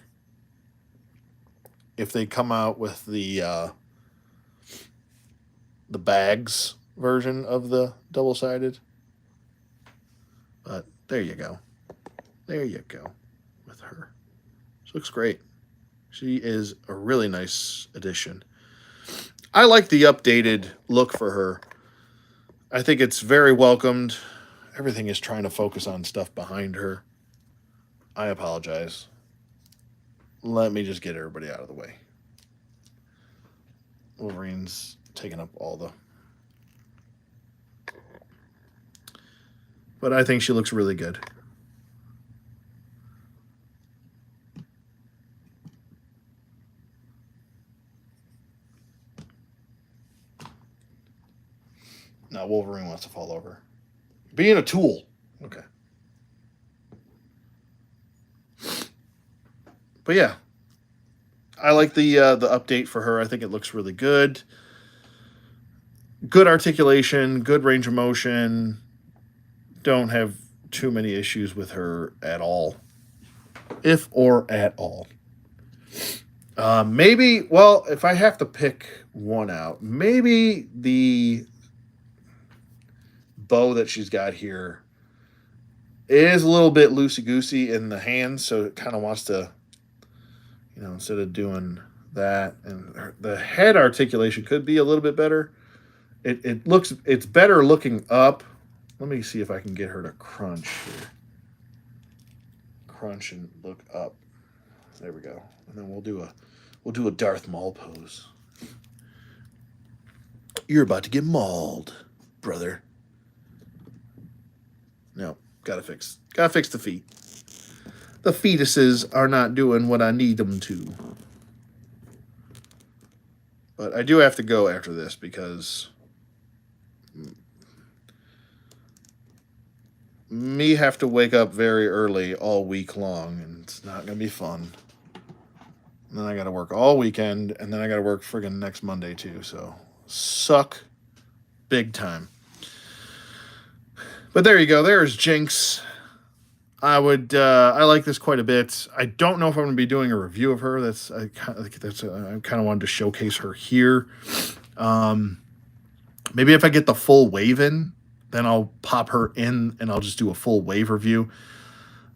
If they come out with the bags version of the double-sided. But there you go. There you go with her. She looks great. She is a really nice addition. I like the updated look for her. I think it's very welcomed. Everything is trying to focus on stuff behind her. I apologize. Let me just get everybody out of the way. Wolverine's taking up all the... But I think she looks really good. Now Wolverine wants to fall over. Being a tool. Okay. But yeah. I like the update for her. I think it looks really good. Good articulation, good range of motion. Don't have too many issues with her at all. If or at all. Maybe, well, if I have to pick one out, maybe the bow that she's got here It is a little bit loosey goosey in the hands, so it kind of wants to, instead of doing that, and the head articulation could be a little bit better. It's better looking up. Let me see if I can get her to crunch here. Crunch and look up. There we go. And then we'll do a Darth Maul pose. You're about to get mauled, brother. No, gotta fix the feet. The fetuses are not doing what I need them to. But I do have to go after this because me have to wake up very early all week long, and it's not gonna be fun. And then I gotta work all weekend, and then I gotta work friggin' next Monday too. So suck big time. But there you go. There's Jinx. I like this quite a bit. I don't know if I'm going to be doing a review of her. I kind of wanted to showcase her here. Maybe if I get the full wave in, then I'll pop her in and I'll just do a full wave review.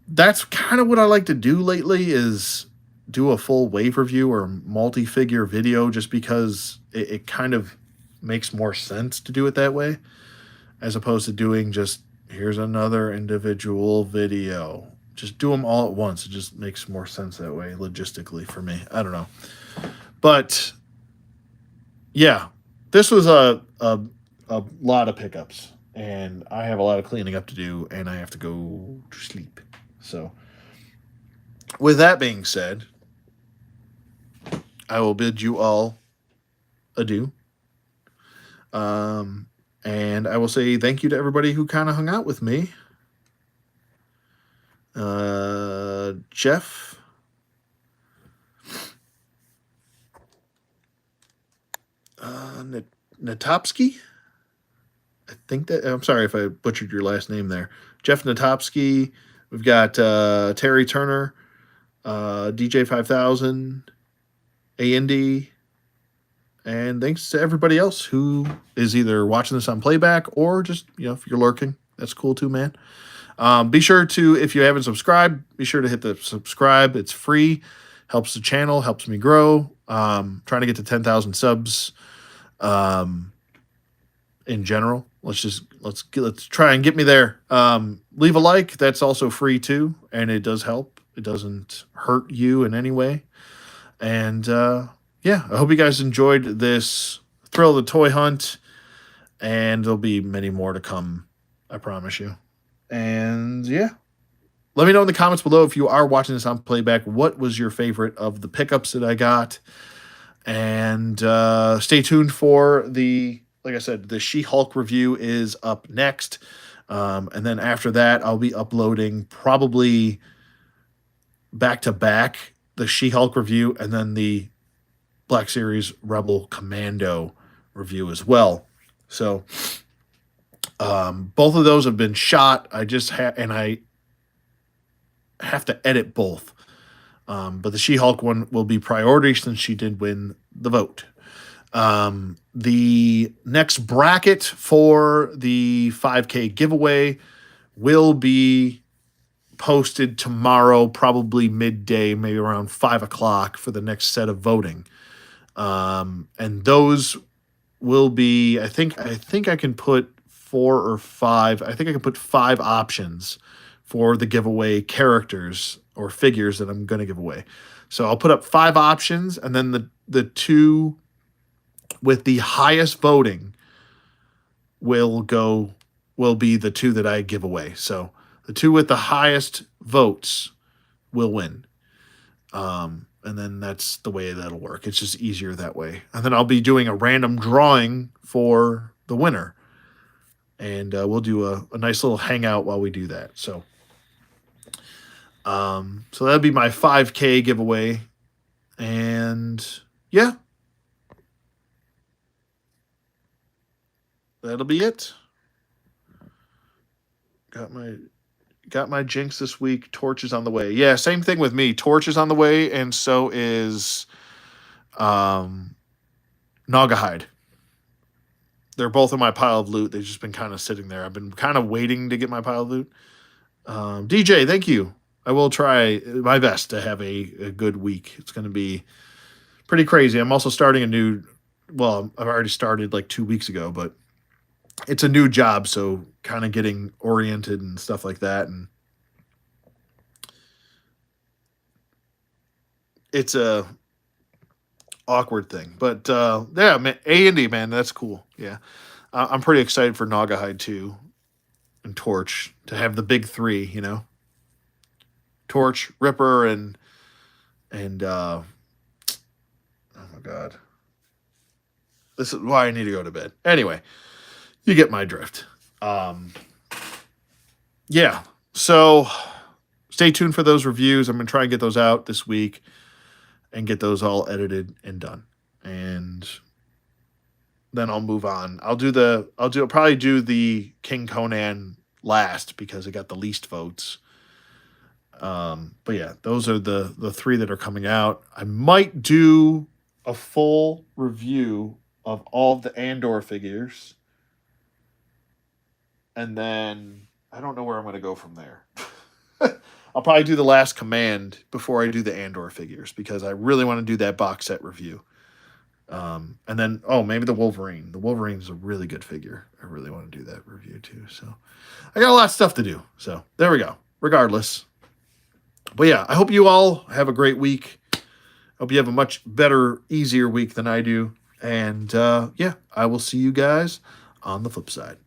That's kind of what I like to do lately, is do a full wave review or multi-figure video, just because it kind of makes more sense to do it that way, as opposed to doing just here's another individual video. Just do them all at once. It just makes more sense that way logistically for me. I don't know. But yeah, this was a lot of pickups, and I have a lot of cleaning up to do, and I have to go to sleep. So with that being said, I will bid you all adieu. And I will say thank you to everybody who kind of hung out with me. Jeff. Natopsky? I think that, I'm sorry if I butchered your last name there. Jeff Natopsky. We've got Terry Turner, DJ 5000, A&D. And thanks to everybody else who is either watching this on playback or just, if you're lurking, that's cool too, man. Be sure to, if you haven't subscribed, be sure to hit the subscribe. It's free. Helps the channel, helps me grow. Trying to get to 10,000 subs in general. Let's try and get me there. Leave a like. That's also free too, and it does help. It doesn't hurt you in any way. And yeah, I hope you guys enjoyed this Thrill of the Toy Hunt, and there'll be many more to come, I promise you. And yeah, let me know in the comments below, if you are watching this on playback, what was your favorite of the pickups that I got. And stay tuned for like I said, the She-Hulk review is up next. And then after that, I'll be uploading probably back-to-back the She-Hulk review and then the Black Series Rebel Commando review as well. So both of those have been shot. I have to edit both. But the She-Hulk one will be priority since she did win the vote. The next bracket for the 5K giveaway will be posted tomorrow, probably midday, maybe around 5 o'clock for the next set of voting. And those will be, I think I can put 4 or 5. I think I can put 5 options for the giveaway characters or figures that I'm going to give away. So I'll put up 5 options, and then the 2 with the highest voting will be the 2 that I give away. So the 2 with the highest votes will win. And then that's the way that'll work. It's just easier that way. And then I'll be doing a random drawing for the winner. And we'll do a nice little hangout while we do that. So that'd be my 5K giveaway. And yeah, that'll be it. Got my Jinx this week. Torch is on the way. Yeah, same thing with me. Torch is on the way, and so is Naugahyde. They're both in my pile of loot. They've just been kind of sitting there. I've been kind of waiting to get my pile of loot. DJ, thank you. I will try my best to have a good week. It's going to be pretty crazy. I'm also starting a new, well, I've already started like 2 weeks ago, but it's a new job. So kind of getting oriented and stuff like that. And it's a awkward thing, but yeah, man, A&D, man, that's cool. Yeah. I'm pretty excited for Naugahyde too and Torch to have the big three, Torch, Ripper, and oh my god, this is why I need to go to bed. Anyway, you get my drift. Um, yeah, so stay tuned for those reviews. I'm gonna try and get those out this week and get those all edited and done, and then I'll move on. I'll probably do the King Conan last because it got the least votes. But yeah, those are the three that are coming out. I might do a full review of all of the Andor figures, and then I don't know where I'm going to go from there. I'll probably do the Last Command before I do the Andor figures because I really want to do that box set review. And then maybe the Wolverine. The Wolverine is a really good figure. I really want to do that review too. So I got a lot of stuff to do. So there we go. Regardless. But yeah, I hope you all have a great week. Hope you have a much better, easier week than I do. And yeah, I will see you guys on the flip side.